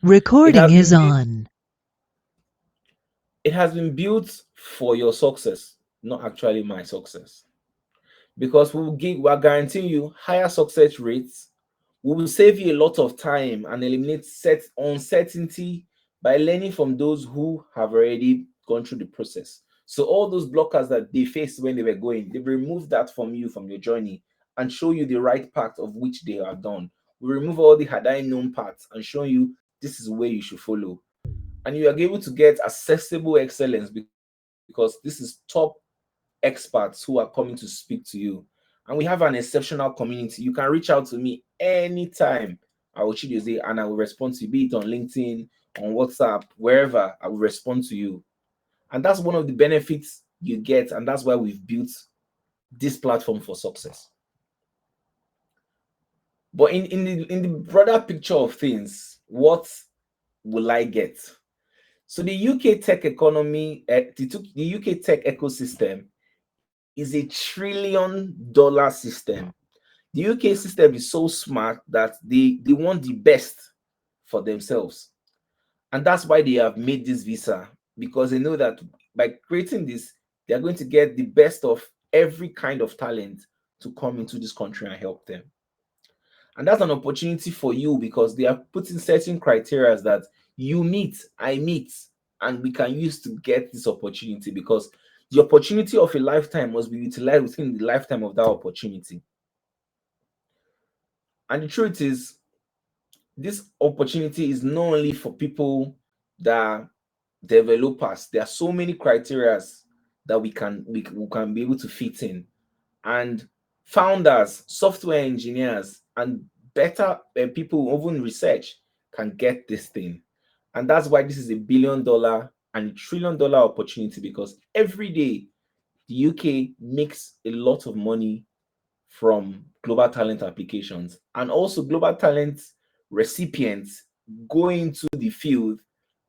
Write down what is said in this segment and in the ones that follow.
Recording is built, on. it has been built for your success, not actually my success. Because we are guaranteeing you higher success rates. We will save you a lot of time and eliminate set uncertainty by learning from those who have already gone through the process. So all those blockers that they faced when they were going, they've removed that from you, from your journey, and show you the right path of which they have done. We remove all the had I known paths and show you this is where you should follow. And you are able to get accessible excellence because this is top experts who are coming to speak to you. And we have an exceptional community. You can reach out to me anytime. I will Chidozie and I will respond to you, be it on LinkedIn, on WhatsApp, wherever. I will respond to you. And that's one of the benefits you get, and that's why we've built this platform for success. But in the broader picture of things, what will I get? So the UK tech economy, the UK tech ecosystem is a $1 trillion system. The UK system is so smart that they want the best for themselves. And that's why they have made this visa, because they know that by creating this, they are going to get the best of every kind of talent to come into this country and help them. And that's an opportunity for you because they are putting certain criteria that you meet, I meet, and we can use to get this opportunity, because the opportunity of a lifetime must be utilized within the lifetime of that opportunity. And the truth is, this opportunity is not only for people that are developers. There are so many criteria that we can be able to fit in. And founders, software engineers, and better people who even research can get this thing. And that's why this is $1 billion and $1 trillion opportunity, because every day the UK makes a lot of money from global talent applications, and also global talent recipients go into the field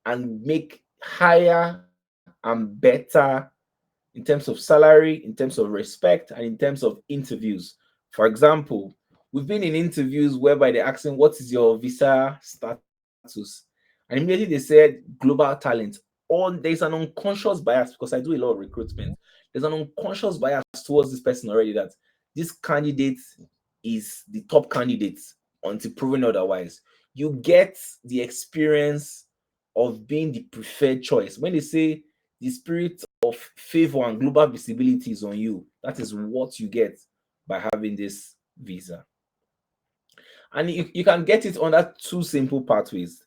and make higher and better in terms of salary, in terms of respect, and in terms of interviews. For example, we've been in interviews whereby they're asking, what is your visa status? And immediately they said global talent. There's an unconscious bias, because I do a lot of recruitment. There's an unconscious bias towards this person already, that this candidate is the top candidate until proven otherwise. You get the experience of being the preferred choice. When they say the spirit of favor and global visibility is on you, that is what you get by having this visa. And you can get it under two simple pathways.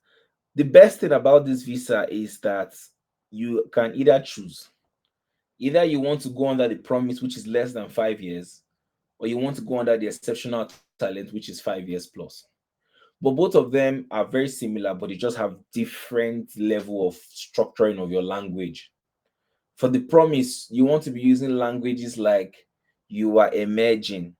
The best thing about this visa is that you can either choose. Either you want to go under the promise, which is less than 5 years, or you want to go under the exceptional talent, which is 5 years plus. But both of them are very similar, but they just have different level of structuring of your language. For the promise, you want to be using languages like you are emerging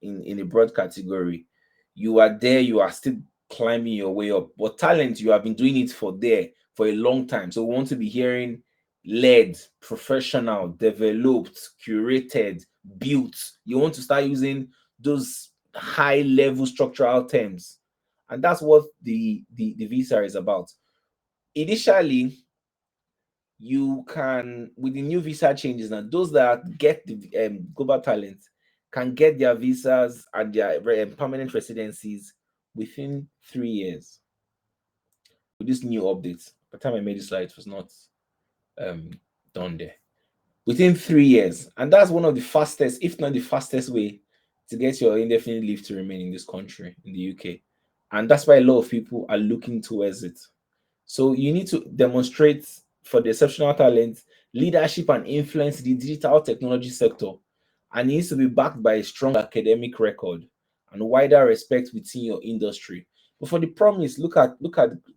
in a broad category. You are there, you are still climbing your way up. But talent, you have been doing it for a long time. So we want to be hearing led, professional, developed, curated, built. You want to start using those high level structural terms. And that's what the visa is about. Initially, you can, with the new visa changes now, those that get the global talent can get their visas and their permanent residencies within 3 years with this new update. By the time I made this slide, it was not um done there. Within 3 years, and that's one of the fastest, if not the fastest way to get your indefinite leave to remain in this country, in the UK. And that's why a lot of people are looking towards it. So you need to demonstrate, for the exceptional talent, leadership and influence in the digital technology sector. And it needs to be backed by a strong academic record and wider respect within your industry. But for the promise, look at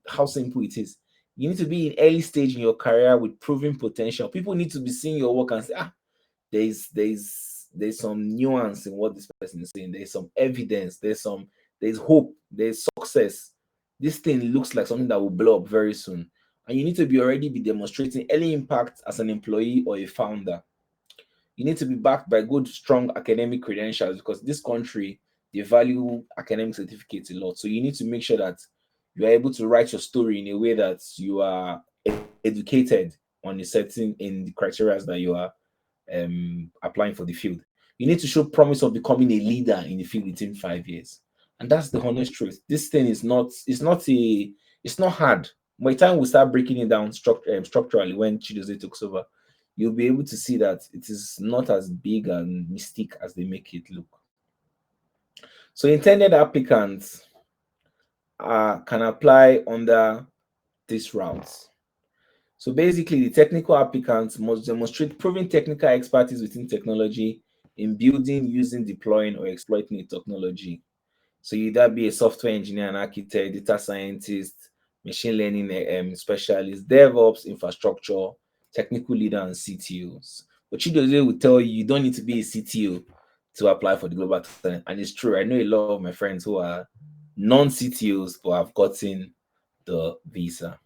how simple it is. You need to be in early stage in your career with proven potential. People need to be seeing your work and say, there's some nuance in what this person is saying. There's some evidence. There's hope. There's success. This thing looks like something that will blow up very soon. And you need to be already be demonstrating early impact as an employee or a founder. You need to be backed by good, strong academic credentials, because this country, they value academic certificates a lot. So you need to make sure that you are able to write your story in a way that you are educated on a certain in the criteria that you are applying for the field. You need to show promise of becoming a leader in the field within 5 years. And that's the honest truth. This thing is not, it's not hard. By the time we start breaking it down structurally, when Chidozie takes over, you'll be able to see that it is not as big and mystique as they make it look. So intended applicants can apply under these routes. So basically, the technical applicants must demonstrate proven technical expertise within technology in building, using, deploying, or exploiting a technology. So you either be a software engineer, an architect, data scientist, machine learning specialist, DevOps, infrastructure, technical leader, and CTOs. But Chidozie will tell you you don't need to be a CTO to apply for the global talent, and it's true. I know a lot of my friends who are non-CTOs but have gotten the visa.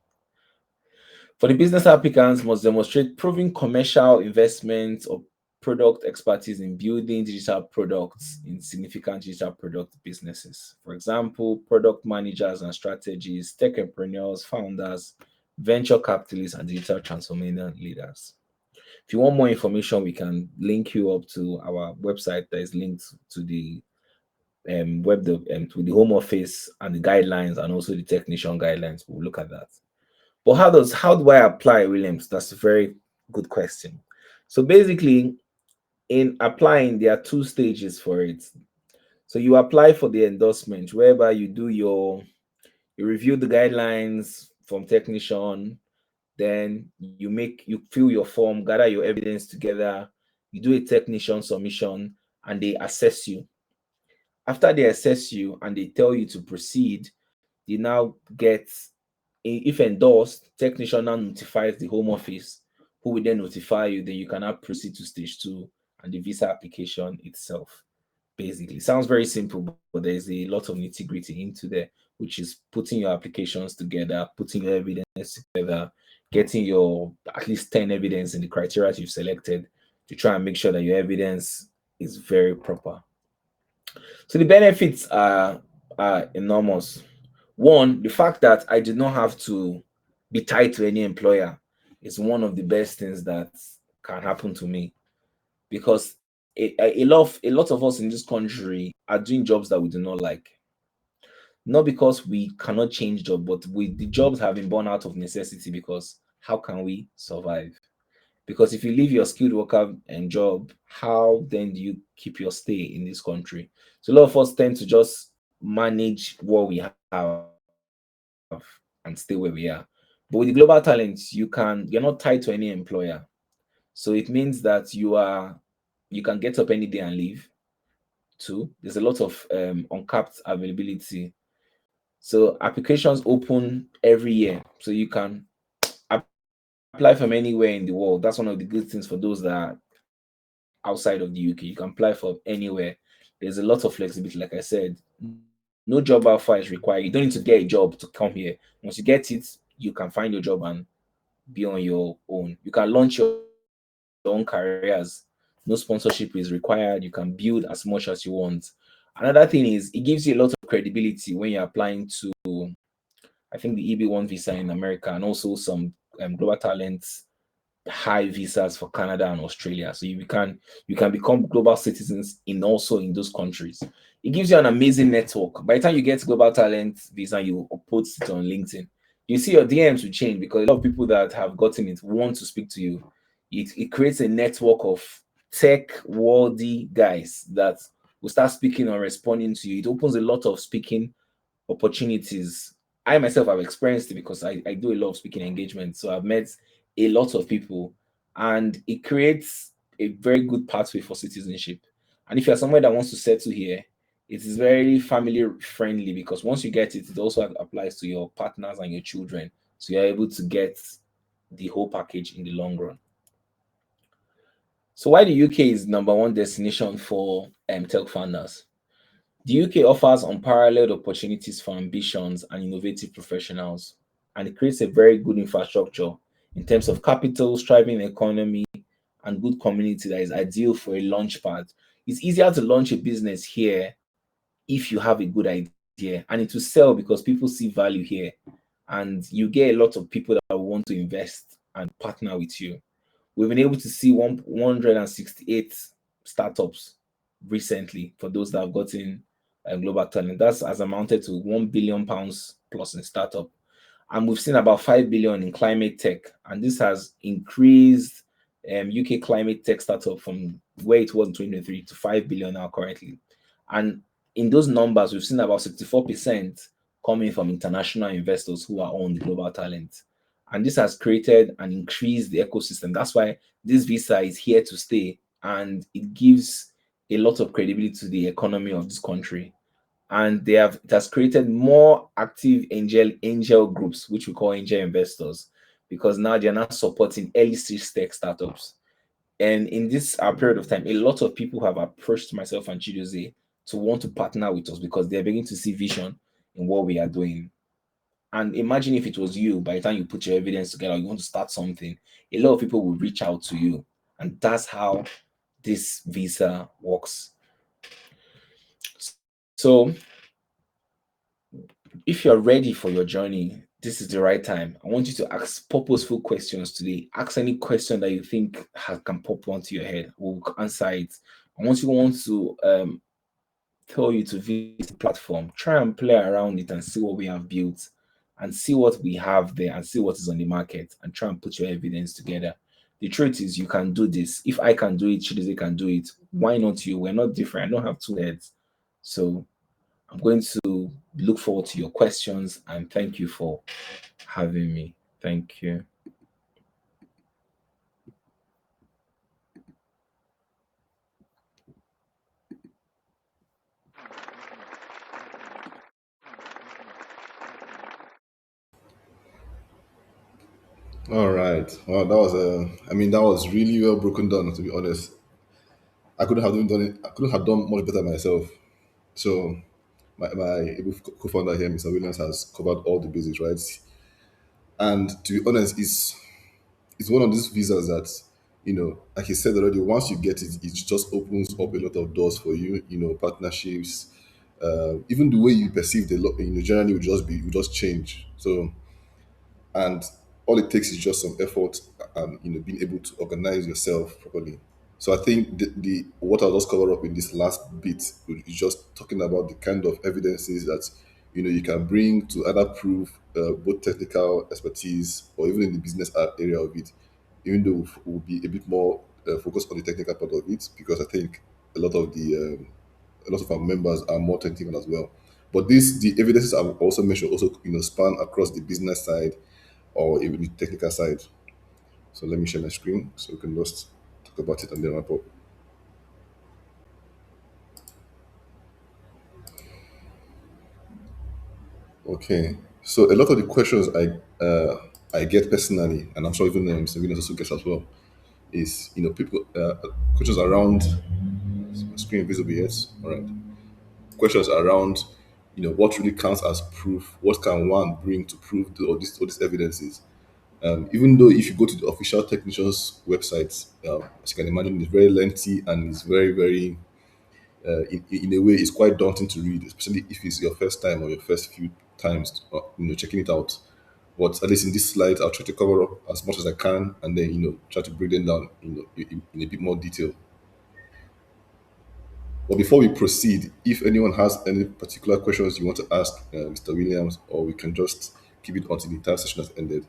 For the business applicants, must demonstrate proven commercial investment or product expertise in building digital products in significant digital product businesses. For example, product managers and strategists, tech entrepreneurs, founders, venture capitalists, and digital transformation leaders. If you want more information, we can link you up to our website that is linked to the to the home office and the guidelines and also the technician guidelines. We'll look at that. But how do I apply, Williams? That's a very good question. So basically, in applying, there are two stages for it. So you apply for the endorsement, whereby you review the guidelines from technician, then you fill your form, gather your evidence together, you do a technician submission, and they assess you. After they assess you and they tell you to proceed, they now get, if endorsed, technician now notifies the home office, who will then notify you. Then you can now proceed to stage two and the visa application itself. Basically, sounds very simple, but there's a lot of nitty gritty into there, which is putting your applications together, putting your evidence together, getting your at least 10 evidence in the criteria you've selected to try and make sure that your evidence is very proper. So the benefits are enormous. One, the fact that I did not have to be tied to any employer is one of the best things that can happen to me, because a lot of us in this country are doing jobs that we do not like. Not because we cannot change job, but the jobs have been born out of necessity, because how can we survive? Because if you leave your skilled worker and job, how then do you keep your stay in this country? So a lot of us tend to just manage what we have and stay where we are. But with the global talents, you're not tied to any employer. So it means that you can get up any day and leave. Two, there's a lot of uncapped availability. So applications open every year. So you can apply from anywhere in the world. That's one of the good things for those that are outside of the UK. You can apply for anywhere. There's a lot of flexibility. Like I said, no job offer is required. You don't need to get a job to come here. Once you get it, you can find your job and be on your own. You can launch your own careers. No sponsorship is required. You can build as much as you want. Another thing is it gives you a lot of credibility when you're applying to, I think, the EB1 visa in America, and also some global talent high visas for Canada and Australia. So you can become global citizens in also in those countries. It gives you an amazing network. By the time you get global talent visa and you post it on LinkedIn, you see your DMs will change, because a lot of people that have gotten it want to speak to you. It creates a network of tech worldy guys that will start speaking or responding to you. It opens a lot of speaking opportunities. I myself have experienced it because I do a lot of speaking engagements. So I've met a lot of people, and it creates a very good pathway for citizenship. And if you're somewhere that wants to settle here, it is very family friendly, because once you get it, it also applies to your partners and your children. So you're able to get the whole package in the long run. So why the UK is number one destination for tech founders? The UK offers unparalleled opportunities for ambitions and innovative professionals, and it creates a very good infrastructure in terms of capital, thriving economy, and good community that is ideal for a launch pad. It's easier to launch a business here if you have a good idea. here, and it will sell because people see value here, and you get a lot of people that want to invest and partner with you. We've been able to see 168 startups recently for those that have gotten global talent. That's as amounted to £1 billion plus in startup. And we've seen about 5 billion in climate tech. And this has increased UK climate tech startup from where it was in 2023 to 5 billion now currently. And in those numbers, we've seen about 64% coming from international investors who are on the global talent. And this has created and increased the ecosystem. That's why this visa is here to stay, and it gives a lot of credibility to the economy of this country. And it has created more active angel groups, which we call angel investors, because now they're not supporting early stage tech startups. And in this period of time, a lot of people have approached myself and Chidozie to want to partner with us because they're beginning to see vision in what we are doing. And imagine if it was you, by the time you put your evidence together, you want to start something, a lot of people will reach out to you. And that's how this visa works. So if you're ready for your journey, this is the right time. I want you to ask purposeful questions today. Ask any question that you think can pop onto your head. We'll answer it. I want to tell you to visit the platform, try and play around it and see what we have built and see what we have there and see what is on the market and try and put your evidence together. The truth is you can do this. If I can do it, Chidozie can do it. Why not you? We're not different. I don't have two heads. So I'm going to look forward to your questions and thank you for having me. Thank you. All right. Well, that was I mean, that was really well broken down. To be honest, I couldn't have done it. I couldn't have done much better myself. So, my able co-founder here, Mr. Williams, has covered all the basics, right? And to be honest, it's one of these visas that, like he said already, once you get it, it just opens up a lot of doors for you. Partnerships, even the way you perceive the law, generally will just change. So, and all it takes is just some effort and being able to organize yourself properly. So I think the what I'll just cover up in this last bit is just talking about the kind of evidences that you can bring to either prove both technical expertise or even in the business area of it. Even though we'll be a bit more focused on the technical part of it, because I think a lot of a lot of our members are more technical as well. But the evidences I've also mentioned also span across the business side or even the technical side. So let me share my screen so we can just talk about it and then wrap up. Okay. So a lot of the questions I get personally, and I'm sure even Mr. Williams also gets as well, is people questions around my screen visible yet. All right. Questions around what really counts as proof. What can one bring to prove all these evidences? Even though if you go to the official technicians website, as you can imagine, it's very lengthy and it's very very in a way it's quite daunting to read, especially if it's your first time or your first few times checking it out. But at least in this slide, I'll try to cover up as much as I can and then try to break them down in a bit more detail. But before we proceed, if anyone has any particular questions you want to ask Mr. Williams, or we can just keep it until the entire session has ended.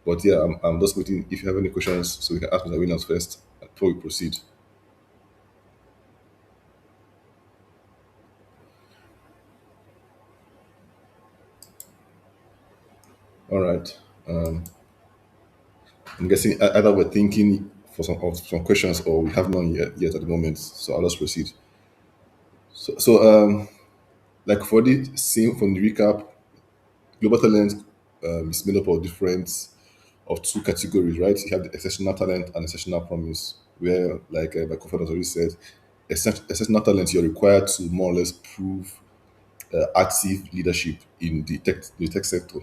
But yeah, I'm just waiting if you have any questions so we can ask Mr. Williams first before we proceed. All right. I'm guessing either we're thinking for some questions or we have none yet at the moment. So I'll just proceed. So like for the same from the recap, global talent is made up of of two categories, right? You have the exceptional talent and exceptional promise, where like my co-founder already said, exceptional talent you're required to more or less prove active leadership in the tech sector,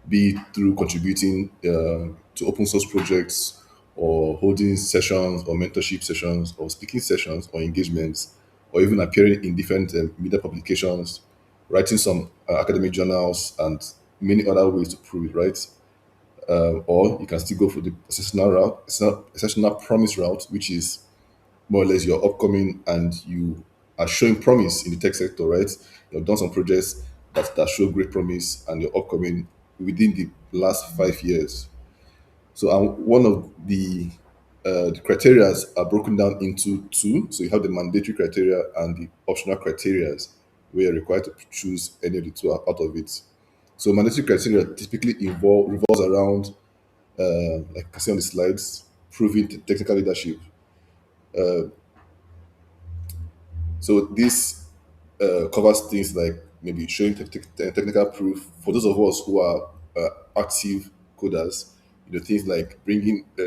be it through contributing to open source projects or holding sessions or mentorship sessions or speaking sessions or engagements or even appearing in different media publications writing some academic journals, and many other ways to prove it, right? Or you can still go for the exceptional route, exceptional promise route, which is more or less you're upcoming and you are showing promise in the tech sector, right? You've done some projects that show great promise and you're upcoming within the last 5 years. So one of the criteria are broken down into two. So you have the mandatory criteria and the optional criteria, where you're required to choose any of the two out of it. So mandatory criteria typically revolves around, like I see on the slides, proving technical leadership. So this covers things like maybe showing technical proof for those of us who are active coders. Things like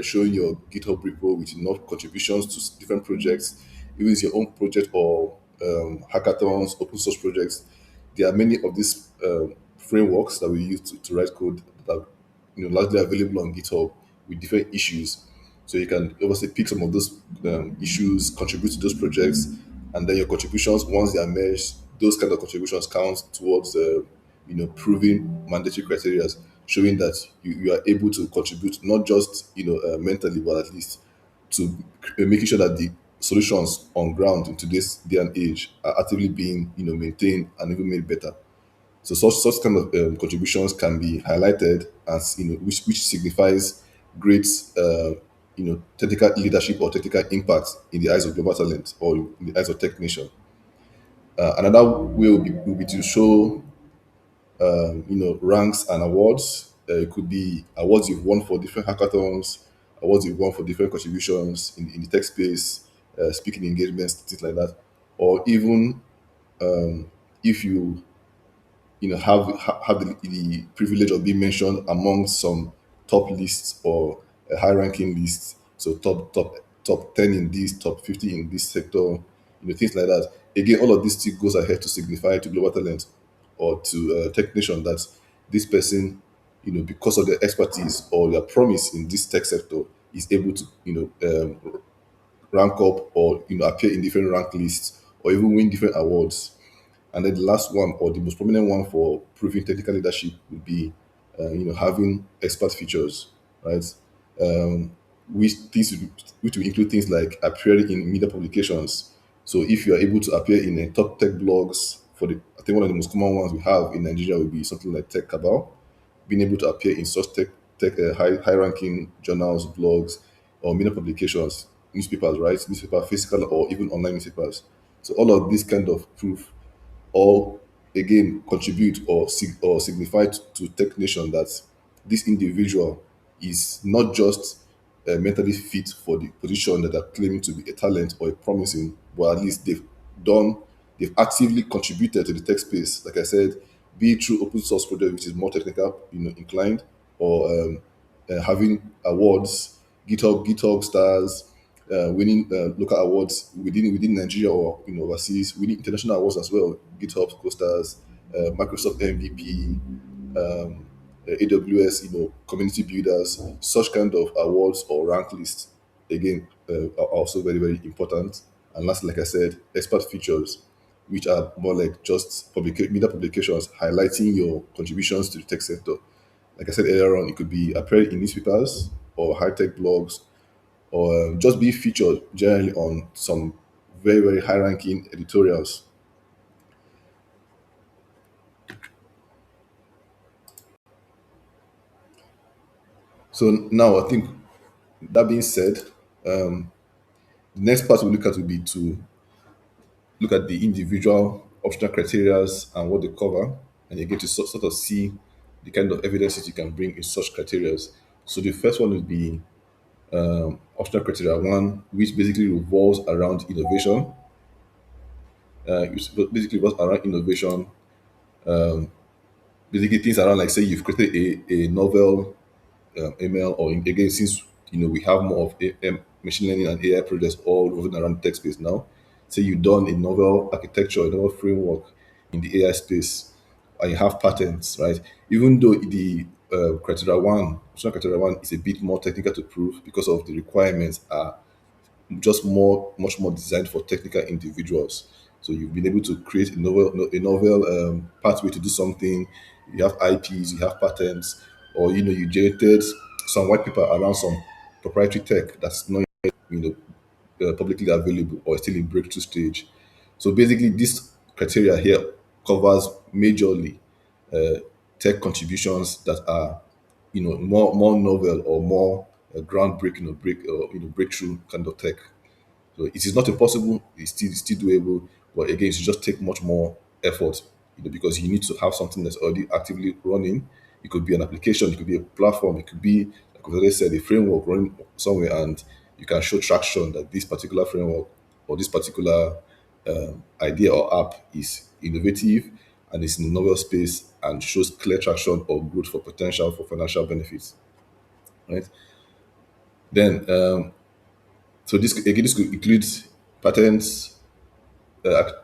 showing your GitHub repo with enough contributions to different projects, even if it's your own project or hackathons, open source projects. There are many of these frameworks that we use to write code that are largely available on GitHub with different issues. So you can obviously pick some of those issues, contribute to those projects, and then your contributions, once they are merged, those kind of contributions count towards proving mandatory criteria, showing that you are able to contribute not just mentally, but at least to making sure that the solutions on ground in today's day and age are actively being maintained and even made better. So such kind of contributions can be highlighted as which signifies great technical leadership or technical impact in the eyes of global talent or in the eyes of technician. Another way will be to show ranks and awards. It could be awards you've won for different hackathons, awards you've won for different contributions in the tech space, speaking engagements, things like that, or even if you have the privilege of being mentioned among some top lists or high ranking lists. So top 10 in this, top 50 in this sector, things like that. Again, all of this still goes ahead to signify to global talent or to technician that this person, because of their expertise or their promise in this tech sector, is able to rank up or appear in different rank lists or even win different awards. And then the last one, or the most prominent one for proving technical leadership, would be, having expert features, right? Um, which will include things like appearing in media publications. So if you are able to appear in a top tech blogs, I think one of the most common ones we have in Nigeria would be something like Tech Cabal, being able to appear in such high ranking journals, blogs, or media publications, newspapers, right? Newspaper, physical or even online newspapers. So all of this kind of proof or again contribute or signify to Tech Nation that this individual is not just mentally fit for the position that are claiming to be a talent or a promising, but at least done, they've actively contributed to the tech space. Like I said, be it through open source project, which is more technical, inclined, or having awards, GitHub stars, winning local awards within Nigeria or overseas, winning international awards as well. GitHub co-stars, Microsoft MVP, AWS, community builders, such kind of awards or rank lists. Again, are also very very important. And last, like I said, expert features, which are more like just media publications highlighting your contributions to the tech sector. Like I said earlier on, it could be appearing in newspapers or high tech blogs or just be featured generally on some very, very high ranking editorials. So now I think that being said, the next part we look at will be to look at the individual optional criteria and what they cover, and you get to sort of see the kind of evidences you can bring in such criteria. So the first one would be optional criteria one, which basically revolves around innovation. Which basically revolves around innovation. Basically, things around like say you've created a novel ML, or again, since we have more of machine learning and AI projects all moving around the tech space now. Say you've done a novel architecture, a novel framework in the AI space, and you have patents, right? Even though the optional criteria one is a bit more technical to prove because of the requirements are much more designed for technical individuals. So you've been able to create a novel pathway to do something. You have IPs, you have patents, or you generated some white paper around some proprietary tech that's not you publicly available or still in breakthrough stage. So basically, this criteria here covers majorly tech contributions that are more novel or more groundbreaking or breakthrough kind of tech. So it is not impossible. It's still doable, but again, it should just take much more effort, because you need to have something that's already actively running. It could be an application, it could be a platform, it could be, like I already said, a framework running somewhere, and you can show traction that this particular framework or this particular idea or app is innovative and is in a novel space and shows clear traction or growth for potential for financial benefits. Right? Then, this could include patents,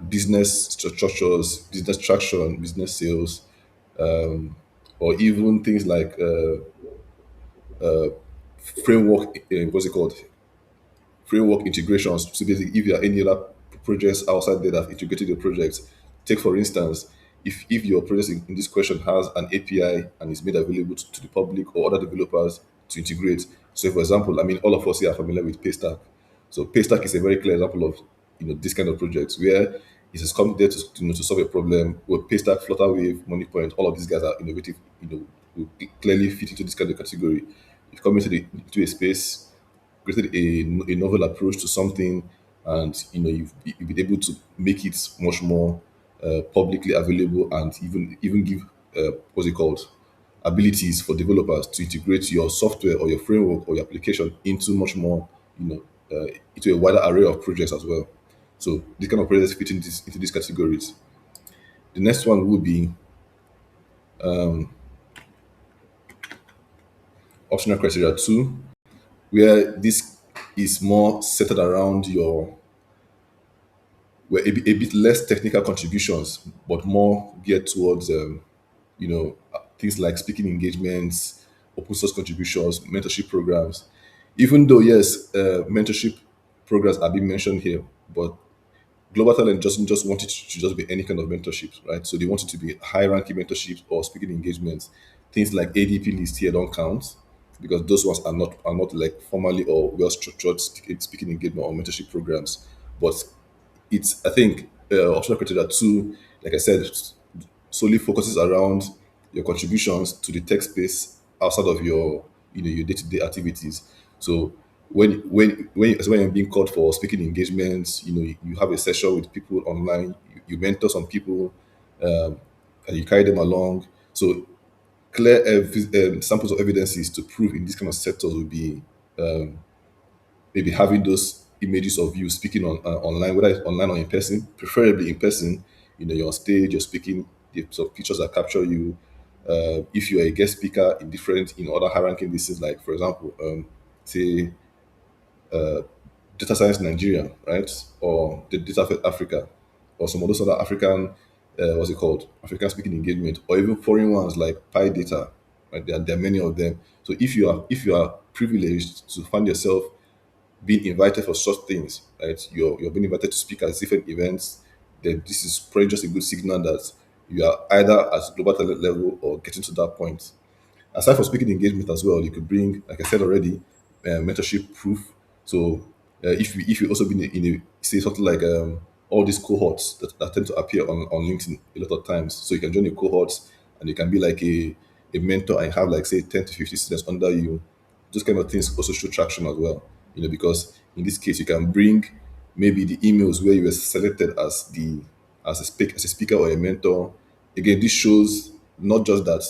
business structures, business traction, business sales, or even things like framework. What's it called? Framework integrations. So basically, if there are any other projects outside there that have integrated your projects, take for instance, if your project in this question has an API and is made available to the public or other developers to integrate. So, for example, I mean, all of us here are familiar with Paystack. So, Paystack is a very clear example of this kind of projects where it has come there to solve a problem. Where Paystack, Flutterwave, MoneyPoint, all of these guys are innovative. Will clearly fit into this kind of category. You've come into a space, created a novel approach to something, and you've been able to make it much more publicly available, and even give what's it called, abilities for developers to integrate your software or your framework or your application into much more, you know into a wider array of projects as well. So these kind of projects fit into these categories. The next one will be optional criteria 2, where this is more centered around your were a bit less technical contributions, but more geared towards things like speaking engagements, open source contributions, mentorship programs. Even though yes, mentorship programs are being mentioned here, but Global Talent doesn't just want it to just be any kind of mentorships, right? So they want it to be high ranking mentorships or speaking engagements. Things like ADP list here don't count, because those ones are not like formally or well structured speaking engagement or mentorship programs. But it's, I think, optional criteria 2, like I said, solely focuses around your contributions to the tech space outside of your day-to-day activities. So when you're being called for speaking engagements, you have a session with people online, you mentor some people, and you carry them along. So clear samples of evidences to prove in these kind of sectors would be maybe having those images of you speaking online, whether it's online or in person, preferably in person. You're on stage, you're speaking, the sort of pictures that capture you. If you're a guest speaker in different, other high ranking lists, like for example, say Data Science Nigeria, right? Or the Data Africa, or some of those other African, what's it called? African speaking engagement, or even foreign ones like Pi Data, right? There are many of them. So if you are privileged to find yourself being invited for such things, right? You're being invited to speak at different events, then this is probably just a good signal that you are either at global talent level or getting to that point. Aside from speaking engagement as well, you could bring, like I said already, mentorship proof. So if you also been in a, say something like all these cohorts that tend to appear on LinkedIn a lot of times. So you can join a cohort and you can be like a mentor and have like say 10 to 50 students under you. Those kind of things also show traction as well. Because in this case you can bring maybe the emails where you were selected as a speaker or a mentor. Again, this shows not just that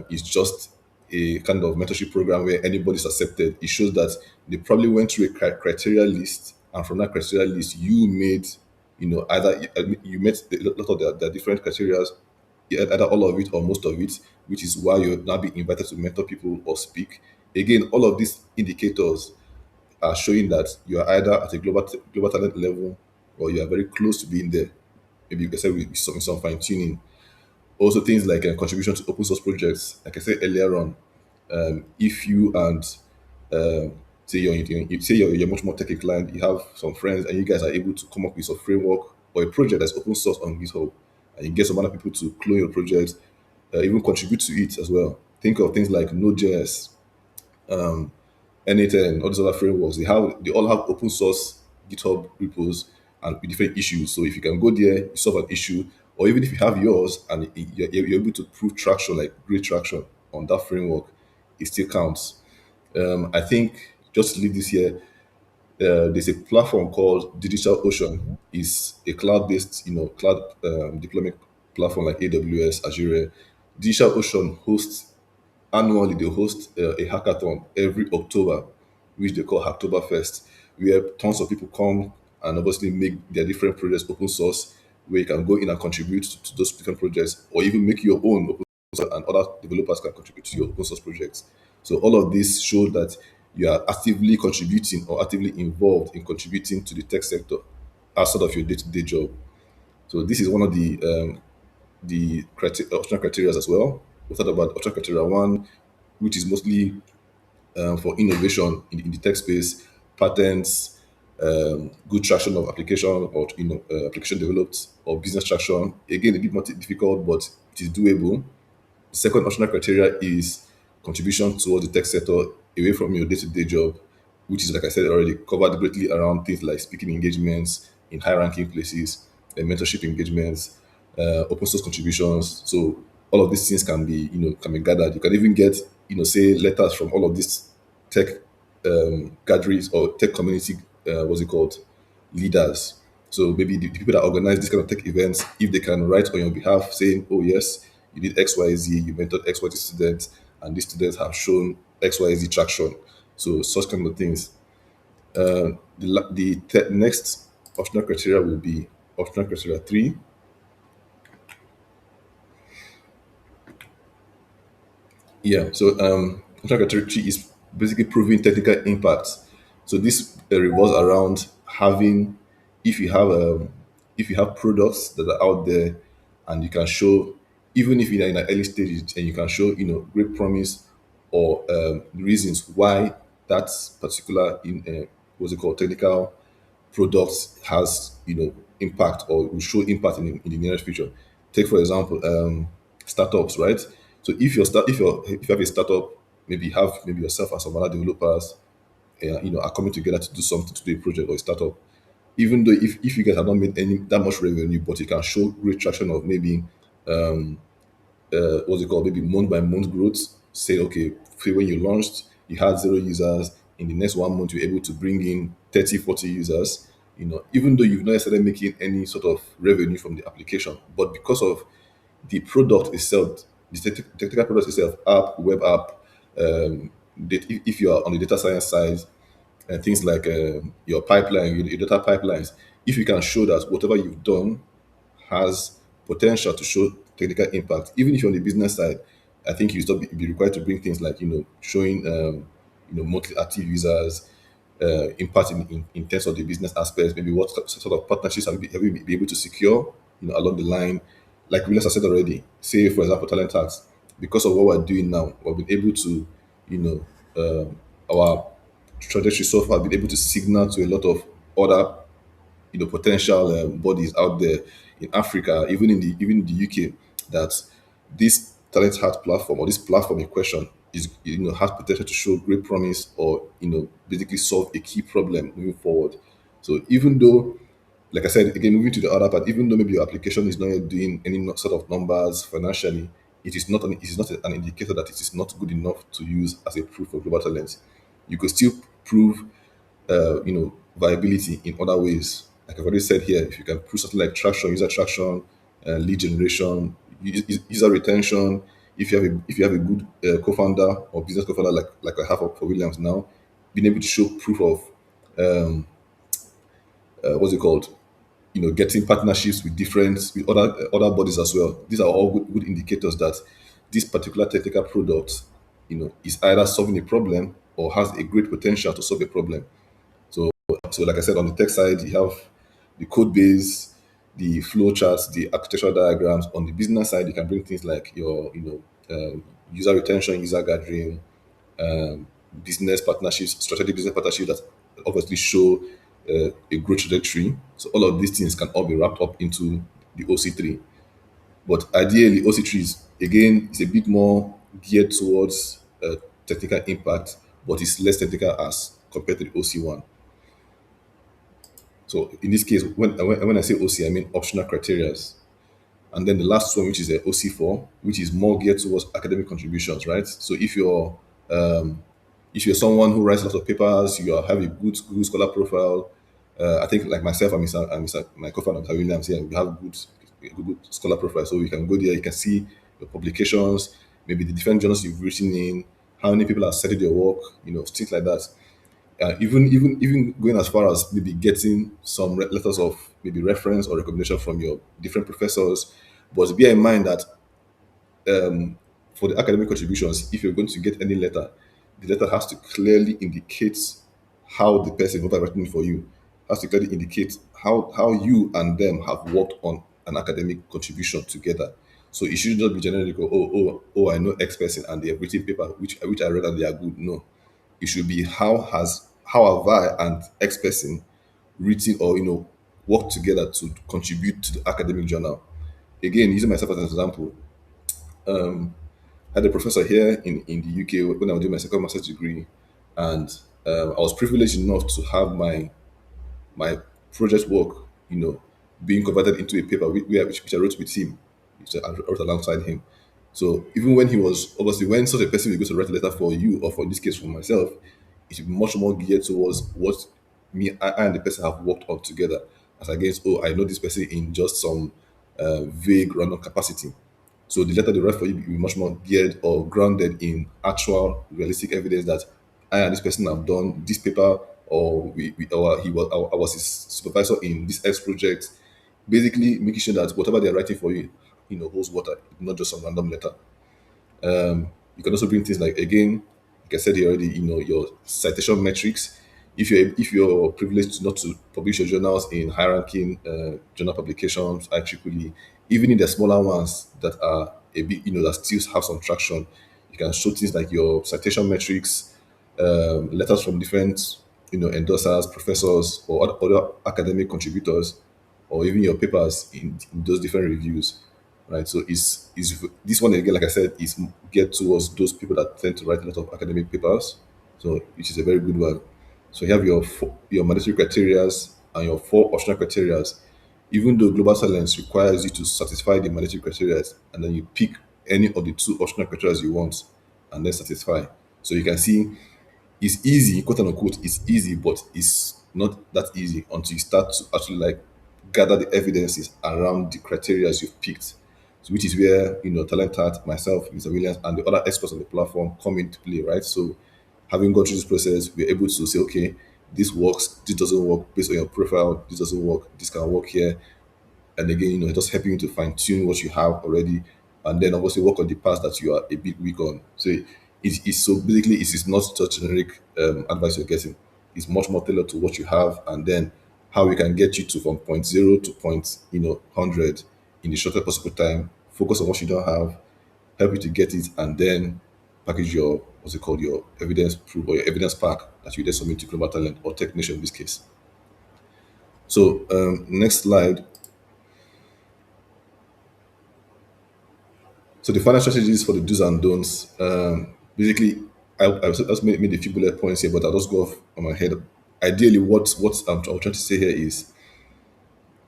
it's just a kind of mentorship program where anybody's accepted. It shows that they probably went through a criteria list, and from that criteria list, you made, either you met a lot of the different criteria, either all of it or most of it, which is why you're now being invited to mentor people or speak. Again, all of these indicators are showing that you are either at a global talent level or you are very close to being there. Maybe you can say with some fine tuning. Also, things like contribution to open source projects. Like I said earlier on, if you and Say you're much more tech inclined, you have some friends, and you guys are able to come up with some framework or a project that's open source on GitHub, and you get some other people to clone your project, even contribute to it as well. Think of things like Node.js, N8N, all these other frameworks. They all have open source GitHub repos and with different issues. So if you can go there, you solve an issue, or even if you have yours and you're able to prove traction, like great traction on that framework, it still counts. I think just to leave this here, there's a platform called Digital Ocean. It's a cloud-based, cloud deployment platform like AWS, Azure. Digital Ocean hosts annually. They host a hackathon every October, which they call Hacktoberfest, where tons of people come and obviously make their different projects open source, where you can go in and contribute to those different projects, or even make your own open source, and other developers can contribute to your open source projects. So all of this show that you are actively contributing or actively involved in contributing to the tech sector outside of your day-to-day job. So this is one of the optional criteria as well. We thought about optional criteria one, which is mostly for innovation in the tech space, patents, good traction of application, or application developed, or business traction. Again, a bit more difficult, but it is doable. The second optional criteria is contribution towards the tech sector away from your day-to-day job, which is, like I said already, covered greatly around things like speaking engagements in high-ranking places, and mentorship engagements, open source contributions. So all of these things can be gathered. You can even get, say, letters from all of these tech gatherings or tech community, what's it called, leaders. So maybe the people that organize this kind of tech events, if they can write on your behalf saying, "Oh yes, you did X Y Z, you mentored X Y Z students, and these students have shown X Y Z traction." So such kind of things. Next optional criteria will be optional criteria three. Yeah. So Integrity is basically proving technical impact. So this revolves around having, if you have if you have products that are out there, and you can show, even if you're in an early stage, and you can show great promise, or reasons why that particular what's it called, technical product has impact, or will show impact in the nearest future. Take for example, startups, right? So if you have a startup, maybe you have maybe yourself and some other developers, are coming together to do something, to do a project or a startup. Even though if you guys have not made any that much revenue, but you can show great traction of maybe what's it called, maybe month by month growth. Say, okay, when you launched, you had 0 users. In the next 1 month, you're able to bring in 30, 40 users. Even though you've not necessarily making any sort of revenue from the application, but because of the product itself, the technical product itself, app, web app, if you are on the data science side, and things like your pipeline, your data pipelines, if you can show that whatever you've done has potential to show technical impact. Even if you're on the business side, I think you still be required to bring things like showing monthly active users, impact in terms of the business aspects. Maybe what sort of partnerships have you been able to secure along the line. Like Williams has said already, say for example TalentHacked, because of what we're doing now, we've been able to you know our trajectory so far, been able to signal to a lot of other potential bodies out there in Africa, even in the UK, that this Talent Heart platform, or this platform in question, is has potential to show great promise, or basically solve a key problem moving forward. So even though, like I said again, moving to the other part, even though maybe your application is not yet doing any sort of numbers financially, it is not an indicator that it is not good enough to use as a proof of global talent. You could still prove viability in other ways. Like I've already said here, if you can prove something like user traction, lead generation, user retention, if you have a good co-founder or business co-founder, like I have for Williams now, being able to show proof of what's it called, getting partnerships with other bodies as well. These are all good indicators that this particular technical product, is either solving a problem or has a great potential to solve a problem. So, like I said, on the tech side, you have the code base, the flow charts, the architectural diagrams. On the business side, you can bring things like your, user retention, user gathering, business partnerships, strategic business partnerships that obviously show a growth trajectory. So all of these things can all be wrapped up into the OC3. But ideally, OC3 is again is a bit more geared towards technical impact, but it's less technical as compared to the OC1. So in this case, when I say OC, I mean optional criteria. And then the last one, which is a OC4, which is more geared towards academic contributions, right? So if you're someone who writes lots of papers, have a good scholar profile. I think like myself my co-founder Mr. Williams here, we have good scholar profile. So you can go there, you can see your publications, maybe the different journals you've written in, how many people have studied your work, things like that. Even going as far as maybe getting some letters of maybe reference or recommendation from your different professors. But bear in mind that for the academic contributions, if you're going to get any letter, the letter has to clearly indicate how the person who is writing it for you has to clearly indicate how you and them have worked on an academic contribution together. So it should not be generic. Oh, I know X person and they have written paper which I read and they are good. No, it should be how have I and X person written or worked together to contribute to the academic journal. Again, using myself as an example, I had a professor here in the UK when I was doing my second master's degree, and I was privileged enough to have my project work, being converted into a paper which I wrote with him, which I wrote alongside him. So even when he was obviously when such a person will go to write a letter for you or for in this case for myself, it should be much more geared towards what I and the person have worked on together, as against I know this person in just some vague random capacity. So the letter they write for you will be much more geared or grounded in actual realistic evidence that I and this person have done this paper, or or I was his supervisor in this X project. Basically, making sure that whatever they are writing for you, holds water, not just some random letter. You can also bring things like, again, like I said here already, your citation metrics. If you're privileged not to publish your journals in high ranking journal publications, IEEE, even in the smaller ones that are a bit, that still have some traction, you can show things like your citation metrics, letters from different, endorsers, professors, or other academic contributors, or even your papers in those different reviews, right? So is this one again, like I said, is geared towards those people that tend to write a lot of academic papers, so which is a very good one. So you have your mandatory criterias and your four optional criterias. Even though global silence requires you to satisfy the mandatory criteria, and then you pick any of the two optional criteria you want, and then satisfy. So you can see it's easy, quote unquote, it's easy, but it's not that easy until you start to actually like gather the evidences around the criteria you've picked. So which is where TalentHacked, myself, Mr. Williams, and the other experts on the platform come into play, right? So having gone through this process, we're able to say, okay, this works, this doesn't work based on your profile, this doesn't work, this can work here, and again, just helping you to fine tune what you have already, and then obviously work on the parts that you are a bit weak on. So it's so basically it is not just generic advice you're getting. It's much more tailored to what you have, and then how we can get you to from point zero to point 100 in the shortest possible time. Focus on what you don't have, help you to get it, and then package your what's it called, your evidence proof or your evidence pack that you then submit to Global Talent or Technician in this case. So next slide. So the final strategies for the do's and don'ts. Basically, I just made a few bullet points here, but I'll just go off on my head. Ideally, what I'm trying to say here is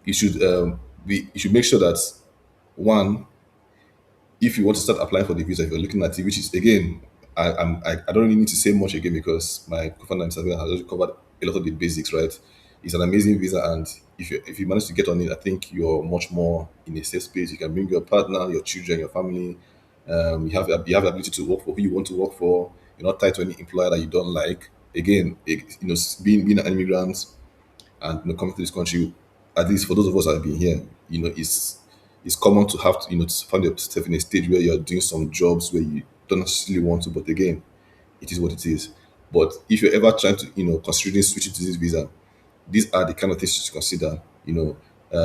you should make sure that one, if you want to start applying for the visa, if you're looking at it, which is again, I don't really need to say much again because my co-founder himself has already covered a lot of the basics, right? It's an amazing visa, and if you manage to get on it, I think you're much more in a safe space. You can bring your partner, your children, your family. You have the ability to work for who you want to work for. You're not tied to any employer that you don't like. Again, being an immigrant and coming to this country, at least for those of us that have been here, it's common to have to to find yourself in a stage where you're doing some jobs where you don't necessarily want to, but again, it is what it is. But if you're ever trying to considering switching to this visa, these are the kind of things to consider.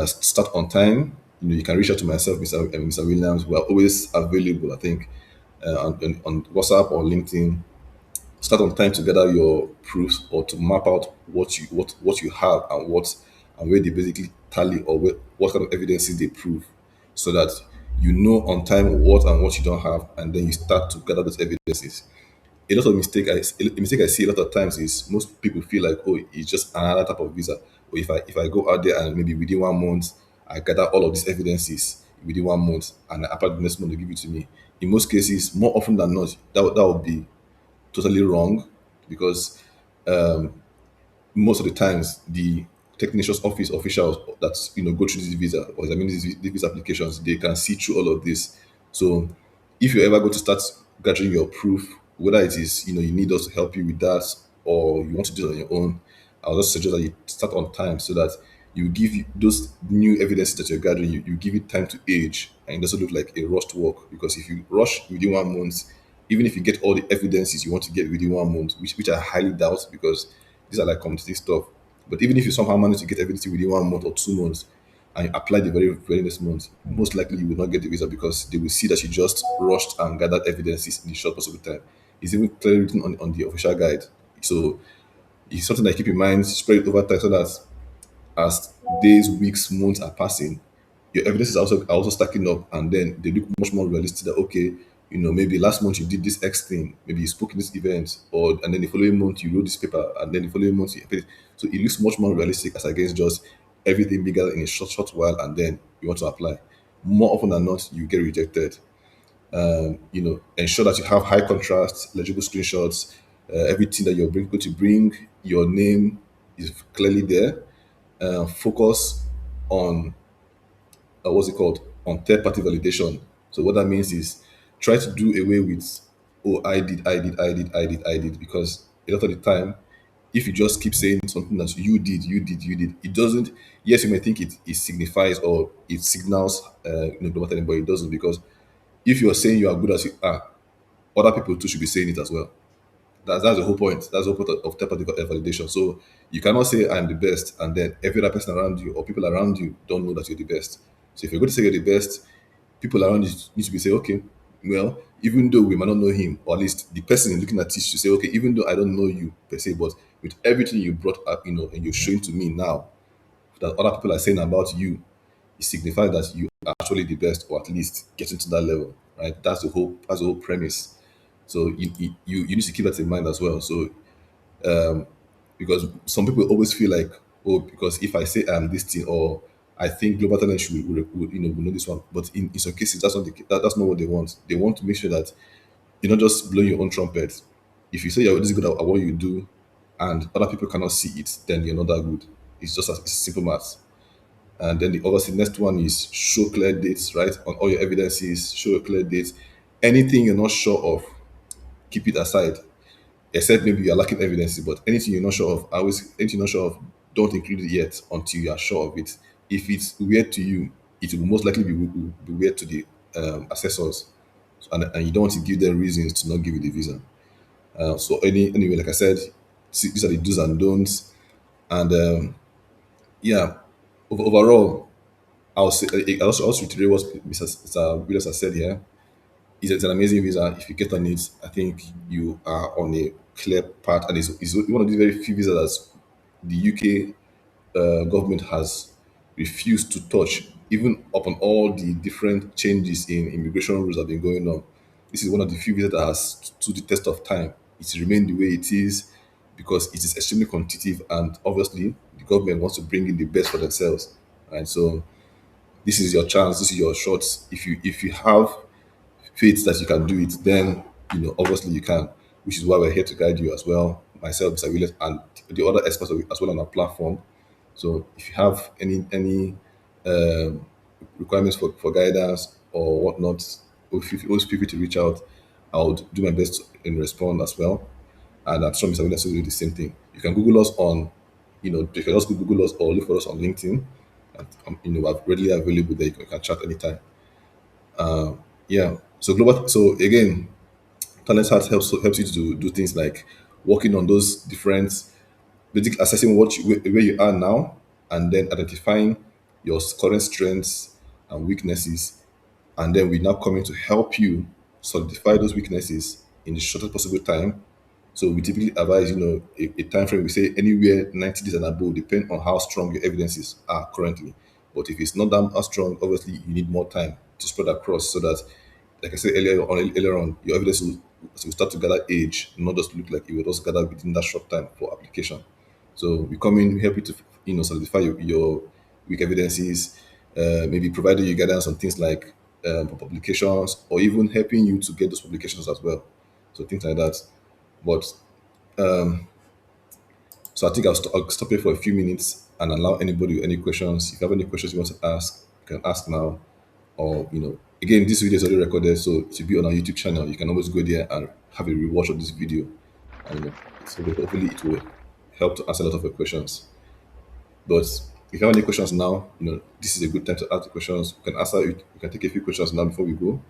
Start on time. You can reach out to myself, Mr. Williams. We are always available. I think on WhatsApp or LinkedIn. start on time to gather your proofs or to map out what you have and and where they basically tally or what kind of evidences they prove, so that you know on time what and what you don't have, and then you start to gather those evidences. A mistake I see a lot of times is most people feel like, oh, it's just another type of visa. Or if I go out there and maybe within 1 month I gather all of these evidences within 1 month and after the next month they give it to me. In most cases, more often than not, that would be totally wrong, because most of the times the technician's office officials that go through this visa or examine these visa applications, they can see through all of this. So if you're ever going to start gathering your proof, whether it is you need us to help you with that or you want to do it on your own, I'll just suggest that you start on time, so that those new evidence that you're gathering, you give it time to age and it doesn't look like a rushed work. Because if you rush within 1 month, even if you get all the evidences you want to get within 1 month, which I highly doubt, because these are like competitive stuff. But even if you somehow manage to get everything within 1 month or 2 months, and you apply the very next month, most likely you will not get the visa, because they will see that you just rushed and gathered evidences in the short possible time. It's even clearly written on the official guide. So it's something that keep in mind, spread it over time, so that as days, weeks, months are passing, your evidence is also stacking up, and then they look much more realistic. That okay, maybe last month you did this X thing, maybe you spoke in this event, or and then the following month you wrote this paper, and then the following month you paid it. So it looks much more realistic as against just everything bigger in a short while, and then you want to apply. More often than not, you get rejected. Ensure that you have high contrast, legible screenshots. Everything that going to bring, your name is clearly there. Focus on what's it called, on third party validation. So what that means is try to do away with, oh, I did, because a lot of the time, if you just keep saying something that you did, it doesn't. Yes, you may think it signifies or it signals global talent, but it doesn't, because if you're saying you are good as you are, other people too should be saying it as well. That's the whole point. That's the whole point of third party validation. So you cannot say I'm the best and then every other person around you or people around you don't know that you're the best. So if you're going to say you're the best, people around you need to be say, okay, well, even though we might not know him, or at least the person looking at this should say, okay, even though I don't know you per se, but with everything you brought up, and you're showing to me now that other people are saying about you, it signifies that you are actually the best, or at least getting to that level, right? That's the whole premise. So you need to keep that in mind as well. So because some people always feel like, oh, because if I say I'm this thing, or I think global talent will know this one, but in some cases that's not that's not what they want. They want to make sure that you're not just blowing your own trumpet. If you say you're this good at what you do, and other people cannot see it, then you're not that good. It's simple maths. And then the obviously next one is show clear dates, right? On all your evidences, show a clear date. Anything you're not sure of, keep it aside, except maybe you're lacking evidence. But anything you're not sure of, anything you're not sure of, don't include it yet until you are sure of it. If it's weird to you, it will most likely be weird to the assessors, and you don't want to give them reasons to not give you the visa. So anyway, like I said, these are the do's and don'ts, and yeah, overall, I'll say I also reiterate what Mr. Williams has said here. It's an amazing visa. If you get on it, I think you are on a clear path, and it's one of the very few visas that the UK government has refused to touch, even upon all the different changes in immigration rules that have been going on. This is one of the few visas that has stood the test of time. It's remained the way it is because it is extremely competitive, and obviously the government wants to bring in the best for themselves. And so this is your chance. This is your shot. If you have faith that you can do it, then obviously you can, which is why we're here to guide you as well. Myself, Mr. Williams, and the other experts as well on our platform. So if you have any um, requirements for guidance or whatnot, always feel free to reach out. I'll do my best in respond as well. And I'm sure Mr. Williams will do the same thing. You can Google us on, you can just Google us or look for us on LinkedIn. And, we're readily available there. You can chat anytime. Yeah. So global. So again, talent Heart helps you to do things like working on those different, basically assessing where you are now, and then identifying your current strengths and weaknesses, and then we're now coming to help you solidify those weaknesses in the shortest possible time, So we typically advise, a time frame. We say anywhere 90 days and above, depend on how strong your evidences are currently. But if it's not that as strong, obviously you need more time to spread across so that, like I said earlier on, your evidence will start to gather age, not just look like it will just gather within that short time for application. So we come in, we help you to solidify your weak evidences, maybe providing you guidance on things like publications, or even helping you to get those publications as well. So things like that. But so I think I'll stop here for a few minutes and allow anybody with any questions. If you have any questions you want to ask, you can ask now. Or, again, this video is already recorded, so to be on our YouTube channel, you can always go there and have a rewatch of this video. And, so hopefully it will help to answer a lot of your questions. But if you have any questions now, this is a good time to ask the questions. You can answer it. You can take a few questions now before we go,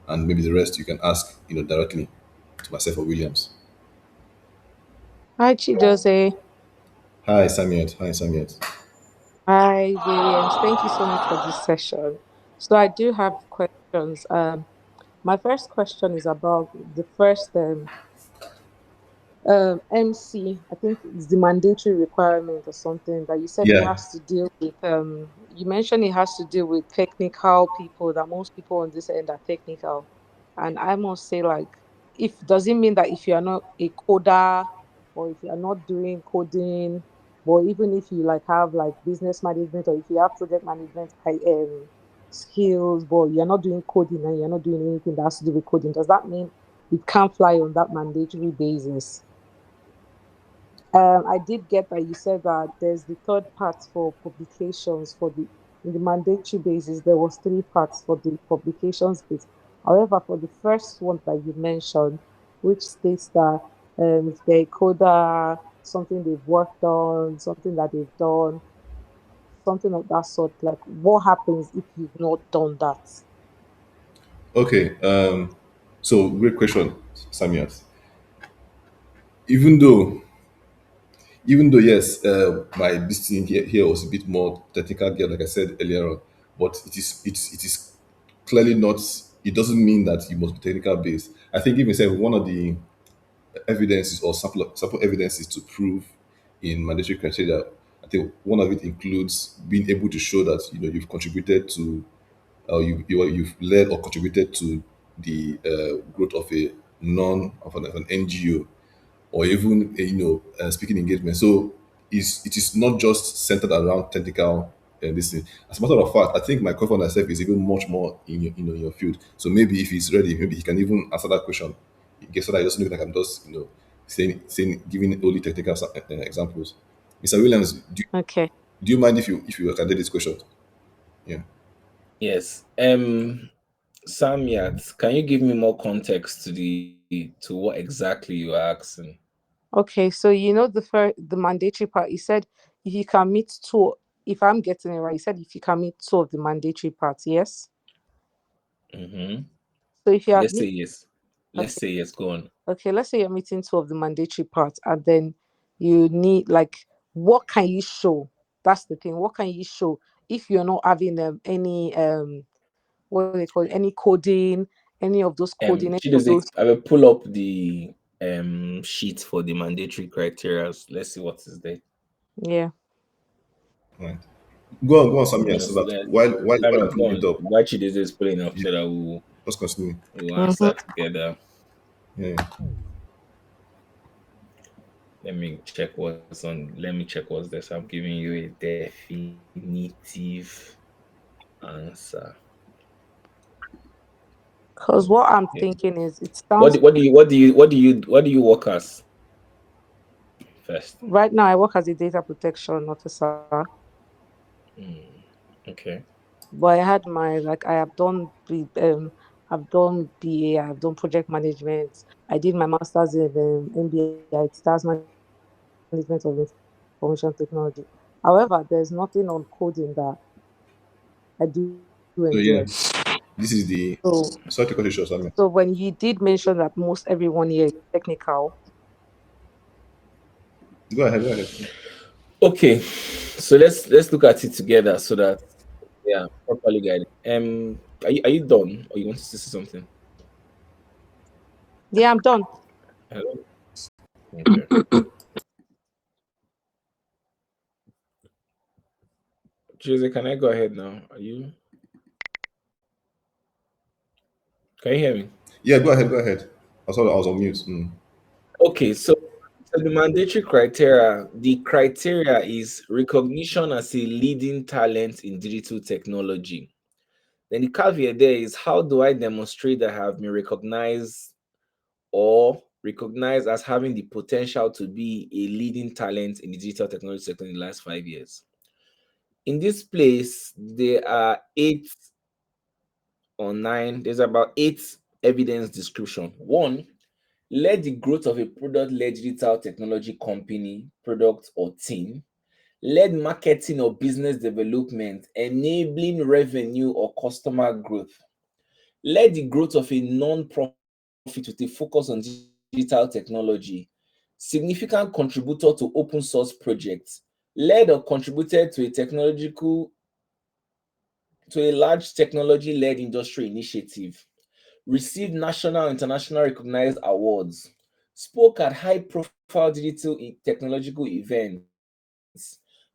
and maybe the rest you can ask, directly to myself or Williams. Hi, Chidozie. Hi, Samiat. Hi, Samiat. Hi, Williams. Thank you so much for this session. So I do have questions. My first question is about the first MC. I think it's the mandatory requirement or something that you said it Yeah. has to deal with. You mentioned it has to deal with technical people. That most people on this end are technical, and I must say, like, if does it mean that if you are not a coder or if you are not doing coding, or even if you like have like business management or if you have project management skills, but you're not doing coding and you're not doing anything that has to do with coding, does that mean it can't fly on that mandatory basis? I did get that you said that there's the third part for publications for the in the mandatory basis. There was three parts for the publications bit. However, for the first one that you mentioned, which states that if they're a coder, something they've worked on, something that they've done, something of that sort, like what happens if you've not done that? Okay. So great question, Samiat. Even though, yes, my this thing here was a bit more technical, like I said earlier on, but it is clearly not. It doesn't mean that you must be technical based. I think even say one of the evidences or sample evidences to prove in mandatory criteria. I think one of it includes being able to show that you've contributed to, you've led or contributed to the growth of a non of an NGO, or even speaking engagement. So it is not just centered around technical this thing. As a matter of fact, I think my co-founder self is even much more in your field. So maybe if he's ready, maybe he can even answer that question. Guess what? I just look like I'm just saying giving only technical examples. Mr. Williams, Okay. do you mind if you can take this question? Yeah. Yes. Samyat, can you give me more context to what exactly you are asking? Okay, so you know the mandatory part. You said if you can meet two, if I'm getting it right, you said if you can meet two of the mandatory parts, yes. Mm-hmm. So if you are Let's say meet, yes. Let's okay, say yes. Go on. okay, let's say you're meeting two of the mandatory parts, and then you need like what can you show? That's the thing. What can you show if you're not having any what do they call it? Any coding, any of those coding, any of those, Chidozie, I will pull up the sheet for the mandatory criteria. Let's see what is there. yeah. Right. Go on, Samia, so Yes, that while I'm Samyat, go pulling it on. up, Why Chidozie is pulling up yeah, so that let's continue. we'll Mm-hmm. answer together. Yeah. Let me check what's on. Let me check what's there. So I'm giving you a definitive answer. Because what I'm Okay. thinking is, it sounds What do you work as first? right now I work as a data protection officer. Hmm. Okay. But I had my like I have done I've done BA, I've done project management. I did my master's in MBA, it's that's management of information technology. However, there's nothing on coding that I do enjoy. So yeah, this is the. So Sorry to cut you short, Samia. so when you did mention that most everyone here is technical, Go ahead. Go ahead. Okay. So let's look at it together so that yeah, properly guided. Are you done, or you want to say something? yeah, I'm done. Hello. Okay. Jose, can I go ahead now? Are you? Can you hear me? Yeah, go ahead, go ahead. I saw that I was on mute. Okay, so the mandatory criteria, the criteria is recognition as a leading talent in digital technology. Then the caveat there is how do I demonstrate that I have been recognized or recognized as having the potential to be a leading talent in the digital technology sector in the last 5 years. In this place, there are 8 or 9, there's about 8 evidence description. One, led the growth of a product-led digital technology company, product, or team. Led marketing or business development, enabling revenue or customer growth. Led the growth of a non-profit with a focus on digital technology. Significant contributor to open source projects. Led or contributed to a large technology-led industry initiative. Received national and international recognized awards, spoke at high-profile digital technological events,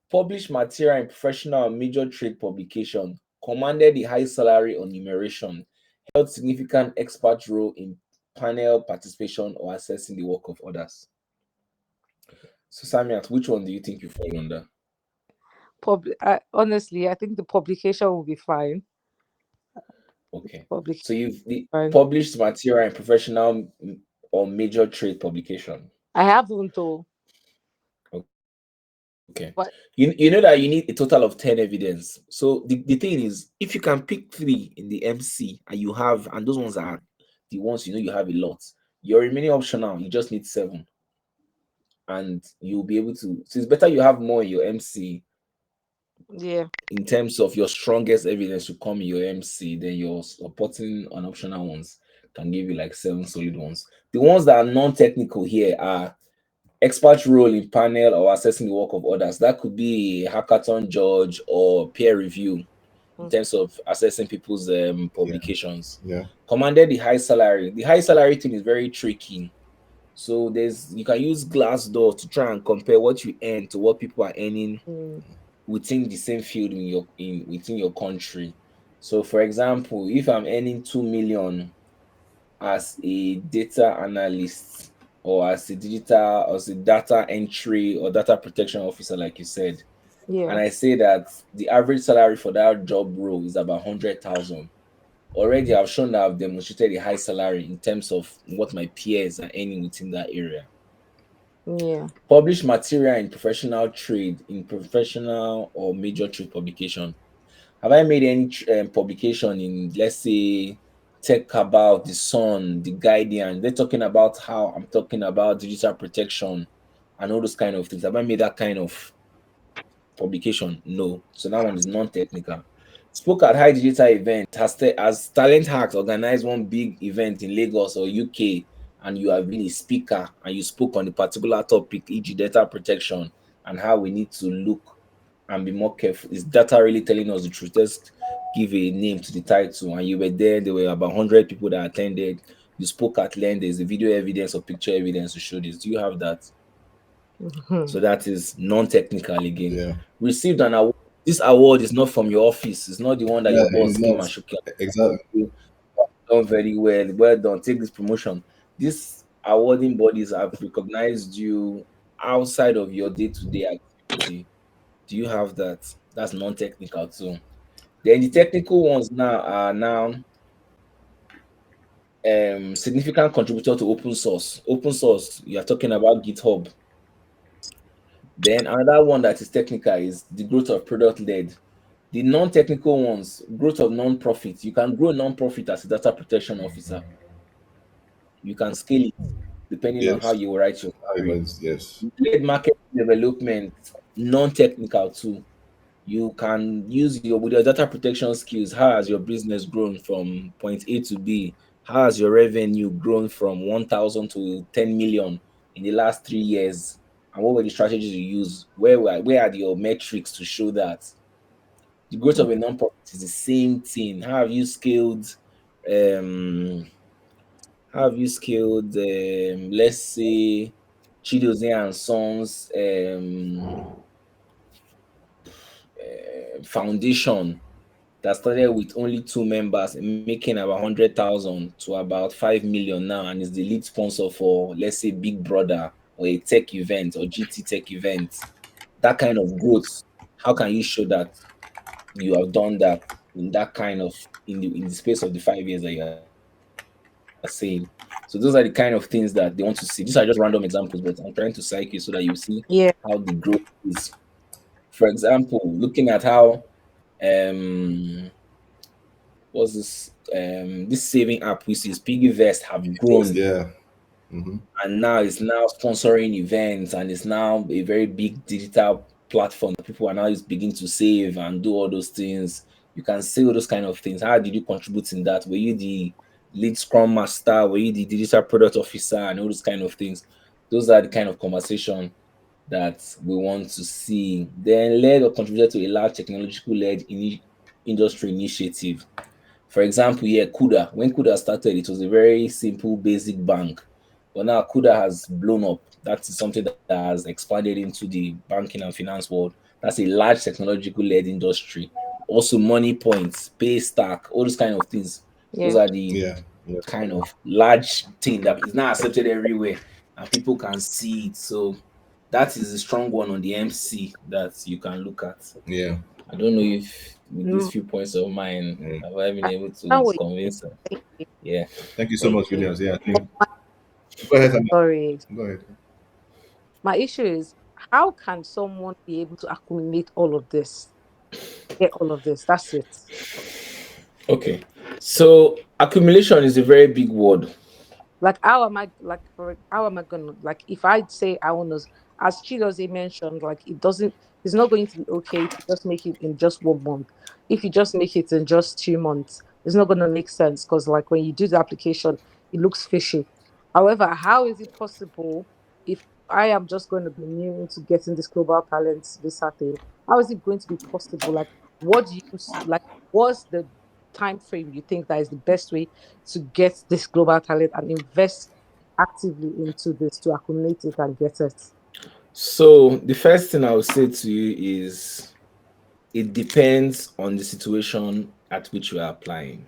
published material in professional and major trade publication, commanded a high salary on numeration, held significant expert role in panel participation or assessing the work of others. So, Samiat, which one do you think you fall under? Honestly, I think the publication will be fine. Okay. Publication So you've fine. published material in professional or major trade publication. I haven't though, Okay. You but know that you need a total of 10 evidence. So the thing is, if you can pick 3 in the MC and you have, and those ones are the ones you know you have a lot, your remaining optional, you just need 7 and you'll be able to. So it's better you have more in your MC yeah, in terms of your strongest evidence to come in your MC than your supporting and optional ones can give you like 7 solid ones. The ones that are non-technical here are expert role in panel or assessing the work of others. That could be a hackathon judge or peer review in mm, terms of assessing people's Yeah, publications. yeah, Commanded the high salary. The high salary thing is very tricky. So you can use Glassdoor to try and compare what you earn to what people are earning mm, within the same field within your country. So for example, if I'm earning 2 million as a data analyst or as a data entry or data protection officer, like you said, and yeah, I say that the average salary for that job role is about 100,000. Already, I've shown that I've demonstrated a high salary in terms of what my peers are earning within that area. yeah, Publish material in professional or major trade publication. Have I made any publication in, let's say, Tech About, The Sun, The Guardian? They're talking about how I'm talking about digital protection and all those kind of things. Have I made that kind of publication? No. So that one is non-technical. Spoke at high digital event. Has Talent Hacked organized one big event in Lagos or UK, and you have been a speaker and you spoke on a particular topic, e.g., data protection and how we need to look and be more careful. Is data really telling us the truth? Just give a name to the title, and you were there. There were about 100 people that attended. You spoke at length. There's a video evidence or picture evidence to show this. Do you have that? mhm, So that is non-technical again. yeah, Received an award. This award is not from your office. It's not the one that yeah. your boss It's came not and shook your exactly. hand. Done very well. Well done. Take this promotion. These awarding bodies have recognized you outside of your day-to-day activity. Do you have that? That's non-technical too. Then the technical ones now are significant contributor to open source. Open source, you are talking about GitHub. Then another one that is technical is the growth of product led. The non-technical ones, growth of non-profit. You can grow non-profit as a data protection officer. You can scale it depending on how Yes, you write your story. arguments. Yes, Trade market development, non-technical too. You can use your with your data protection skills. How has your business grown from point A to B? How has your revenue grown from 1,000 to 10 million in the last 3 years? And what were the strategies you use? Where are your metrics to show that? The growth of a non-profit is the same thing. Um, how have you scaled let's say Chidozie and Sons foundation that started with only two members making about 100,000 to about 5 million now, and is the lead sponsor for, let's say, Big Brother or a tech event or GT tech event. That kind of growth, how can you show that you have done that in that kind of in the space of the 5 years that you are saying? So those are the kind of things that they want to see. These are just random examples, but I'm trying to psych you so that you see how the growth Yeah. is. For example, looking at how um what's this saving app which is Piggyvest have First, grown, yeah. Mm-hmm. and now it's now sponsoring events, and it's now a very big digital platform that people are now just begin to save and do all those things. You can say all those kind of things. How did you contribute in that? Were you the lead scrum master? Were you the digital product officer and all those kind of things? Those are the kind of conversation that we want to see. Then led or contributed to a large technological led industry initiative. For example, yeah, Kuda. When Kuda started, it was a very simple, basic bank. But now Kuda has blown up. That is something that has expanded into the banking and finance world. That's a large technological led industry. Also, money points, pay stack, all those kind of things. Those Yeah. are the Yeah. Yeah. kind of large thing that is now accepted everywhere and people can see it. So that is a strong one on the MC that you can look at. Yeah. I don't know if with these Mm, few points of mine Yeah. have I been I able to understand what convince her. you're saying. Yeah. Thank you so Thank much, you. Williams. Yeah, I But think. Go ahead, Sam. sorry. Go ahead. My issue is how can someone be able to accumulate all of this? Get all of this. That's it. Okay. So accumulation is a very big word. Like how am I like for how am I gonna like if I say I want to, as Chidozie mentioned, like it doesn't, it's not going to be okay to just make it in just 1 month. If you just make it in just 2 months, it's not gonna make sense because like when you do the application, it looks fishy. However, how is it possible if I am just going to be new to getting this global talent visa thing? How is it going to be possible? Like what do you like what's the time frame you think that is the best way to get this global talent and invest actively into this to accumulate it and get it? So the first thing I will say to you is it depends on the situation at which you are applying.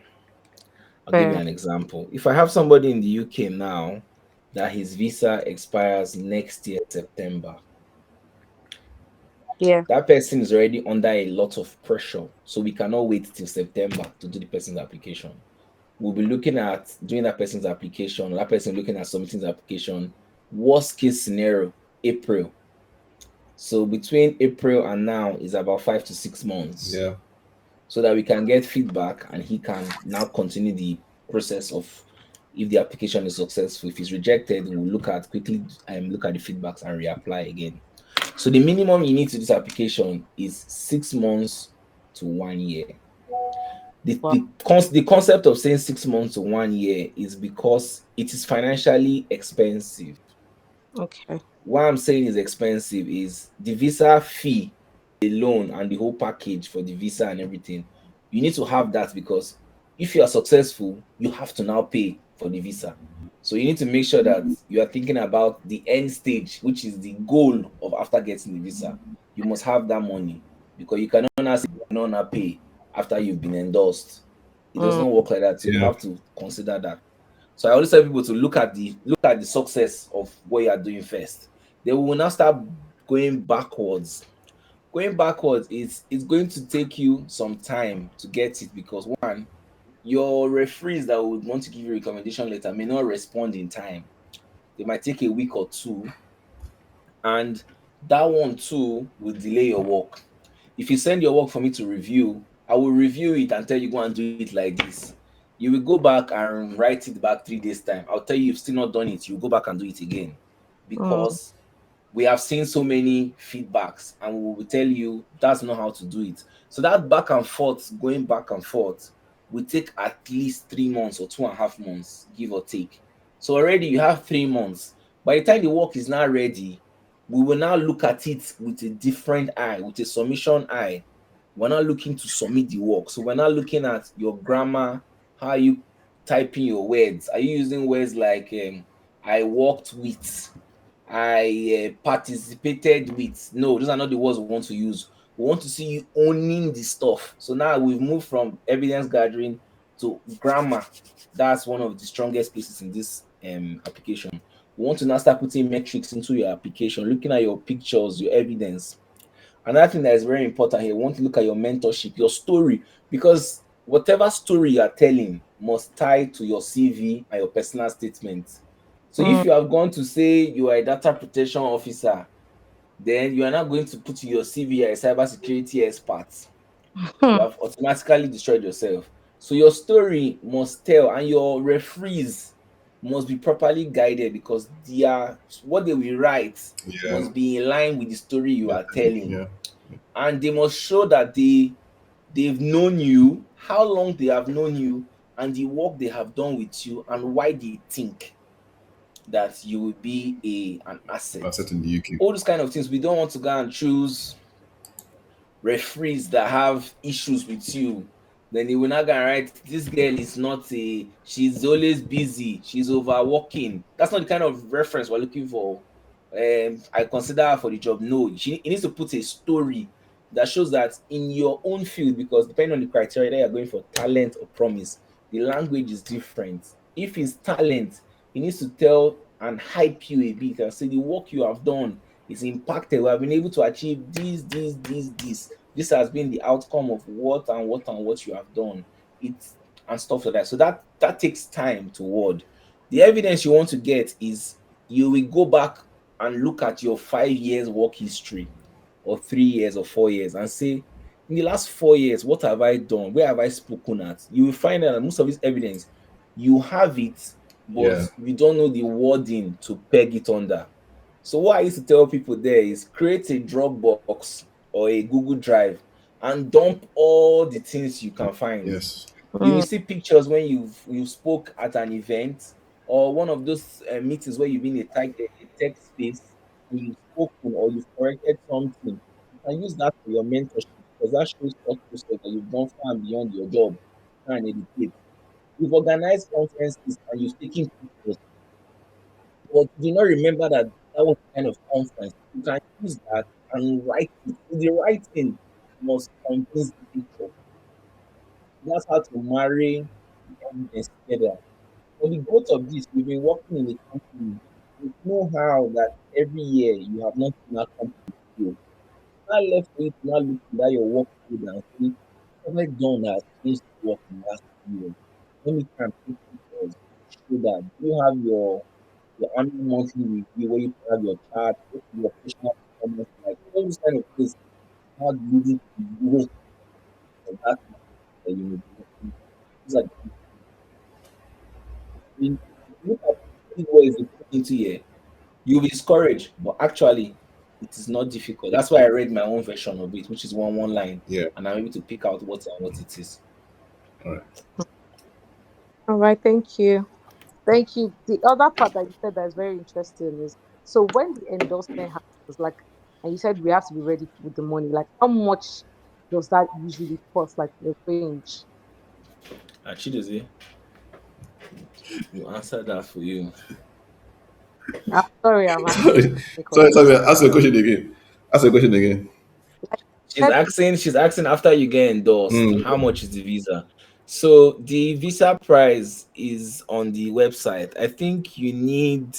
I'll give you Fair. an example. If I have somebody in the UK now that his visa expires next year, September, Yeah. that person is already under a lot of pressure. So we cannot wait till September to do the person's application. We'll be looking at doing that person's application, that person looking at submitting the application. Worst case scenario, April. So between April and now is about 5 to 6 months Yeah. so that we can get feedback and he can now continue the process of if the application is successful. If it's rejected, we'll look at quickly look at the feedbacks and reapply again. So the minimum you need to do this application is 6 months to 1 year. Wow. The concept of saying 6 months to 1 year is because it is financially expensive. Okay. Why I'm saying is expensive is the visa fee alone and the whole package for the visa and everything. You need to have that because if you are successful, you have to now pay for the visa. So you need to make sure that you are thinking about the end stage, which is the goal of after getting the visa. You must have that money because you cannot now say you cannot now pay after you've been endorsed. It does Mm, not work like that. So you Yeah. have to consider that. So I always tell people to look at the success of what you are doing first. Then we will now start going backwards. Going backwards is it's going to take you some time to get it because one, your referees that would want to give you a recommendation letter may not respond in time. They might take a week or two, and that one too will delay your work. If you send your work for me to review, I will review it and tell you go and do it like this. You will go back and write it back 3 days time. I'll tell you you've still not done it. You go back and do it again mm, because we have seen so many feedbacks and we will tell you that's not how to do it. So that back and forth, going back and forth, will take at least 3 months or 2.5 months, give or take. So already you have 3 months. By the time the work is now ready, we will now look at it with a different eye, with a submission eye. We're not looking to submit the work. So we're not looking at your grammar, how are you typing your words? Are you using words like I worked with? I participated with. No, those are not the words we want to use. We want to see you owning the stuff. So now we've moved from evidence gathering to grammar. That's one of the strongest places in this application. We want to now start putting metrics into your application, looking at your pictures, your evidence. Another thing that is very important here, we want to look at your mentorship, your story, because whatever story you are telling must tie to your CV and your personal statement. So Mm. if you have gone to say you are a data protection officer, then you are not going to put in your CV you're a cybersecurity expert. You have automatically destroyed yourself. So your story must tell, and your referees must be properly guided because what they will write Yeah. must be in line with the story you Yeah. are telling, Yeah. and they must show that they've known you, how long they have known you, and the work they have done with you, and why they think that you will be an asset. That's it in the UK. All those kind of things. We don't want to go and choose referees that have issues with you. Then they will not gonna write, this girl is not she's always busy, she's overworking. That's not the kind of reference we're looking for. I consider her for the job. No, it needs to put a story that shows that in your own field, because depending on the criteria that you're going for, talent or promise, the language is different. If it's talent, it needs to tell and hype you a bit and say the work you have done is impacted. We have been able to achieve this. This has been the outcome of what you have done. It's and stuff like that. So that takes time to word. The evidence you want to get is you will go back and look at your 5 years work history, or 3 years or 4 years, and say, in the last 4 years, what have I done? Where have I spoken at? You will find out that most of this evidence, you have it, but Yeah. you don't know the wording to peg it under. So what I used to tell people there is create a Dropbox or a Google Drive and dump all the things you can find. Yes. You will Mm. see pictures when you spoke at an event, or one of those meetings where you've been a tech space and you've spoken or you've corrected something. You can use that for your mentorship because that shows thought process that you've gone far and beyond your job. And educate. You've organized conferences and you've taken pictures, but do not remember that that was the kind of conference. You can use that and write it. So the writing must convince the picture. That's how to marry the evidence together. For the growth of this, we've been working in a company. We know how that every year you have not seen that company grow. Now left for you to now look at your work code and say, what have I done that has changed the work in the last 2 years? Let me try and take pictures to show that. Do you have your annual monthly review where you have your chart, what is your personal performance like, all those kind of things, not leading to the growth of that that you will be working. These are the things. If you look at these ways they put into here, you'll be discouraged, but actually it is not difficult. That's why I read my own version of it, which is one line, Yeah. and I'm able to pick out what it is. All right. All right, thank you. Thank you. The other part that you said that is very interesting is, so when the endorsement happens, like, and you said we have to be ready with the money, like how much does that usually cost, like the range? Chidozie, you answer that for you. I'm sorry, I'm asking sorry, because sorry, sorry. Ask the question again. Ask the question again. like She's asking after you get endorsed, Mm. how much is the visa? So the visa price is on the website. I think you need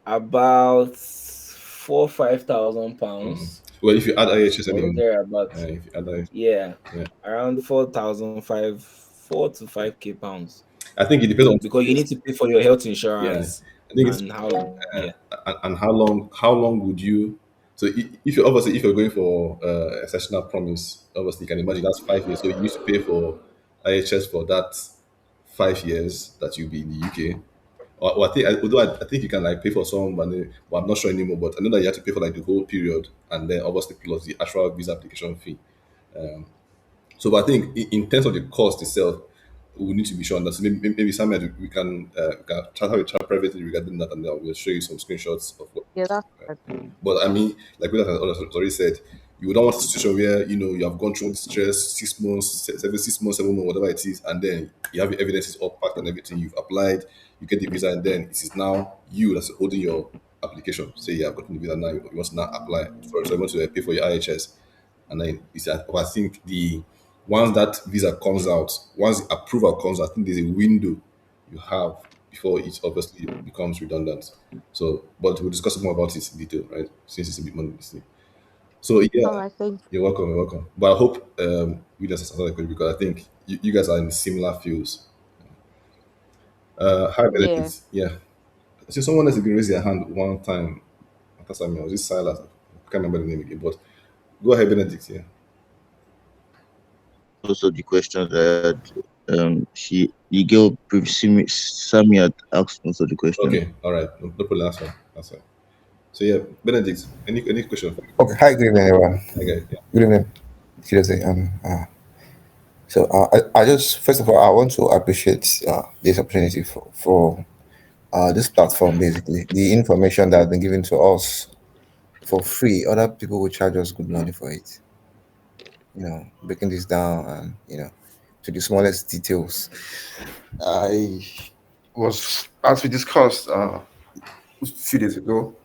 about 5,000 pounds Well, if you add IHS or anyway, thereabout. if you add IHS, Yeah, yeah. around 4,005, 4 to 5K pounds. I think it depends on two Because you things. need to pay for your health Yeah, insurance I think it's and how, yeah. and how long would you? So if you obviously if you're going for a sessional promise, obviously you can imagine that's 5 years. So you used to pay for IHS for that 5 years that you'll be in the UK. Or I think although I think you can like pay for some money, but I'm not sure anymore. But I know that you have to pay for like the whole period and then obviously plus the actual visa application fee. So, but I think in terms of the cost itself, we need to be sure on that. So maybe somewhere we can chat privately regarding that, and then we'll show you some screenshots of what. yeah, that's right. But I mean, like we have already said, you don't want a situation where you have gone through the stress 6 months, 6 months, 7 months, whatever it is, and then you have your evidences all packed and everything. You've applied, you get the visa, and then it is now you that's holding your application. Say you have gotten the visa now, you want to now apply for, so you want to pay for your IHS, and then it's I think the once that visa comes out, once the approval comes out, I think there's a window you have before it obviously becomes redundant. So, but we'll discuss more about it in detail, right? Since it's a bit more listening. So yeah, All right, thank you. you're welcome. You're welcome. But I hope we just answer the question because I think you guys are in similar fields. Hi Yeah. Benedict. Yeah. I see someone else again raise their hand one time. After some, I was just silent. I can't remember the name again. But go ahead, Benedict. Yeah. Also the question that she the girl previously Sammy had asked also the question. Okay. All right. No, no problem. That's fine. That's fine. So yeah, Benedict. Any question for you? Okay, hi, good evening, everyone. Okay. Yeah. Good evening, Chidozie. I just first of all I want to appreciate this opportunity for this platform. Basically, the information that has been given to us for free. Other people will charge us good money for it. Breaking this down and to the smallest details. I was, as we discussed a few days ago.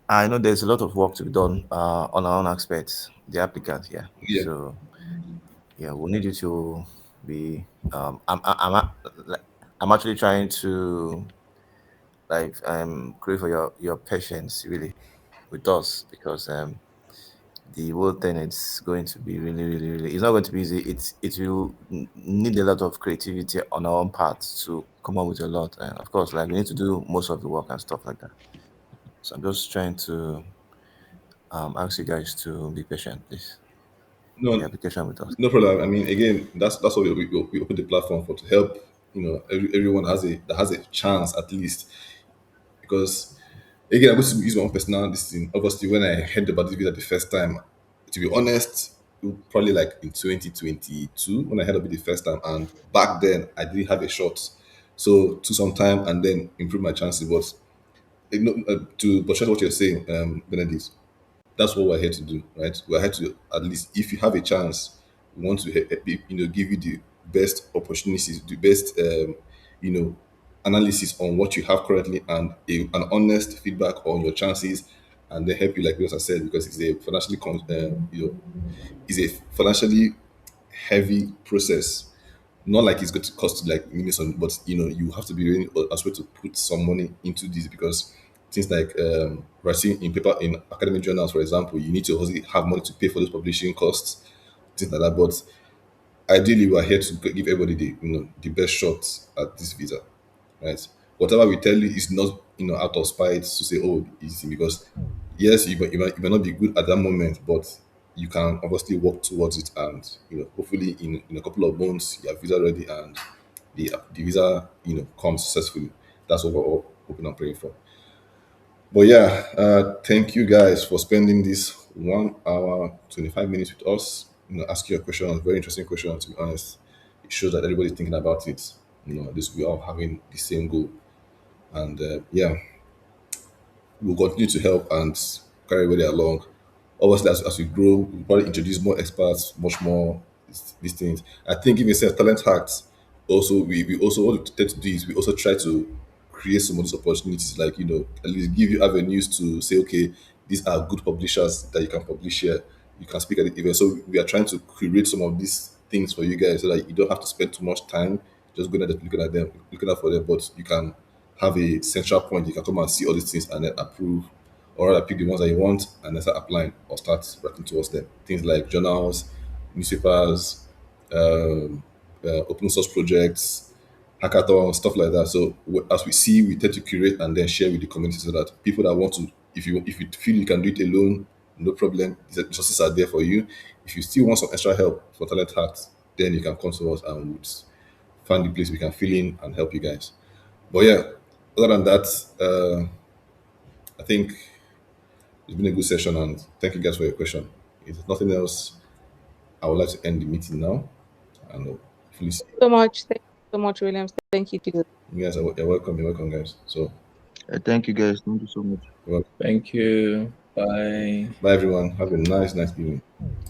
I know there's a lot of work to be done on our own aspects, the applicant, yeah. Yeah. So yeah, we'll need you to be. I'm actually trying to crave for your patience really with us because the whole thing is going to be really, really, really. It's not going to be easy. It will need a lot of creativity on our own part to come up with a lot, and of course, like we need to do most of the work and stuff like that. So I'm just trying to ask you guys to be patient, please. No, Yeah, be patient with us. no problem. I mean, again, that's what we open the platform for, to help. Everyone that has a chance at least, because again, I'm going to use my own personal this thing. Obviously, when I heard about this visa the first time, to be honest, it was probably like in 2022 when I heard of it the first time, and back then I didn't have a shot. So to some time and then improve my chances. But to buttress what you're saying, Benedict, that's what we're here to do, right? We're here to, at least if you have a chance, we want to give you the best opportunities, the best analysis on what you have currently, and an honest feedback on your chances, and then help you, like I said, because it's a it's a financially heavy process. Not like it's going to cost you like millions, but you have to be willing as well to put some money into this, because things like writing in paper in academic journals, for example, you need to also have money to pay for those publishing costs, things like that. But ideally, we are here to give everybody the best shot at this visa, right? Whatever we tell you is not out of spite to say, oh, easy, because yes, you might not be good at that moment, but you can obviously work towards it, and hopefully in a couple of months you have visa ready, and the visa comes successfully. That's what we're all hoping and praying for. But yeah, thank you guys for spending this 1 hour 25 minutes with us. Asking your question, very interesting question. To be honest, it shows that everybody's thinking about it. This we all having the same goal, and yeah, we'll continue to help and carry everybody along. Obviously, as we grow, we'll probably introduce more experts, much more these things. I think even say talent hacks. Also, we also what we tend to do is we also try to create some of these opportunities, like at least give you avenues to say, okay, these are good publishers that you can publish here. You can speak at the event. So we are trying to create some of these things for you guys so that you don't have to spend too much time just going at them, looking at them, looking out for them, but you can have a central point. You can come and see all these things and then approve, or rather pick the ones that you want and then start applying or start writing towards them. Things like journals, newspapers, open source projects, hackathons, stuff like that. So as we see, we tend to curate and then share with the community so that people that want to, if you feel you can do it alone, no problem. The resources are there for you. If you still want some extra help for Talent Hacks, then you can come to us and we'll find the place we can fill in and help you guys. But yeah, other than that, I think it's been a good session, and thank you guys for your question. If there's nothing else, I would like to end the meeting now. And hopefully, So much. Thank you so much, Williams. Thank you, Chidozie. you guys are you're welcome. You're welcome, guys. So, Thank you guys. Thank you so much. well, Thank you. Bye. bye everyone. Have a nice evening.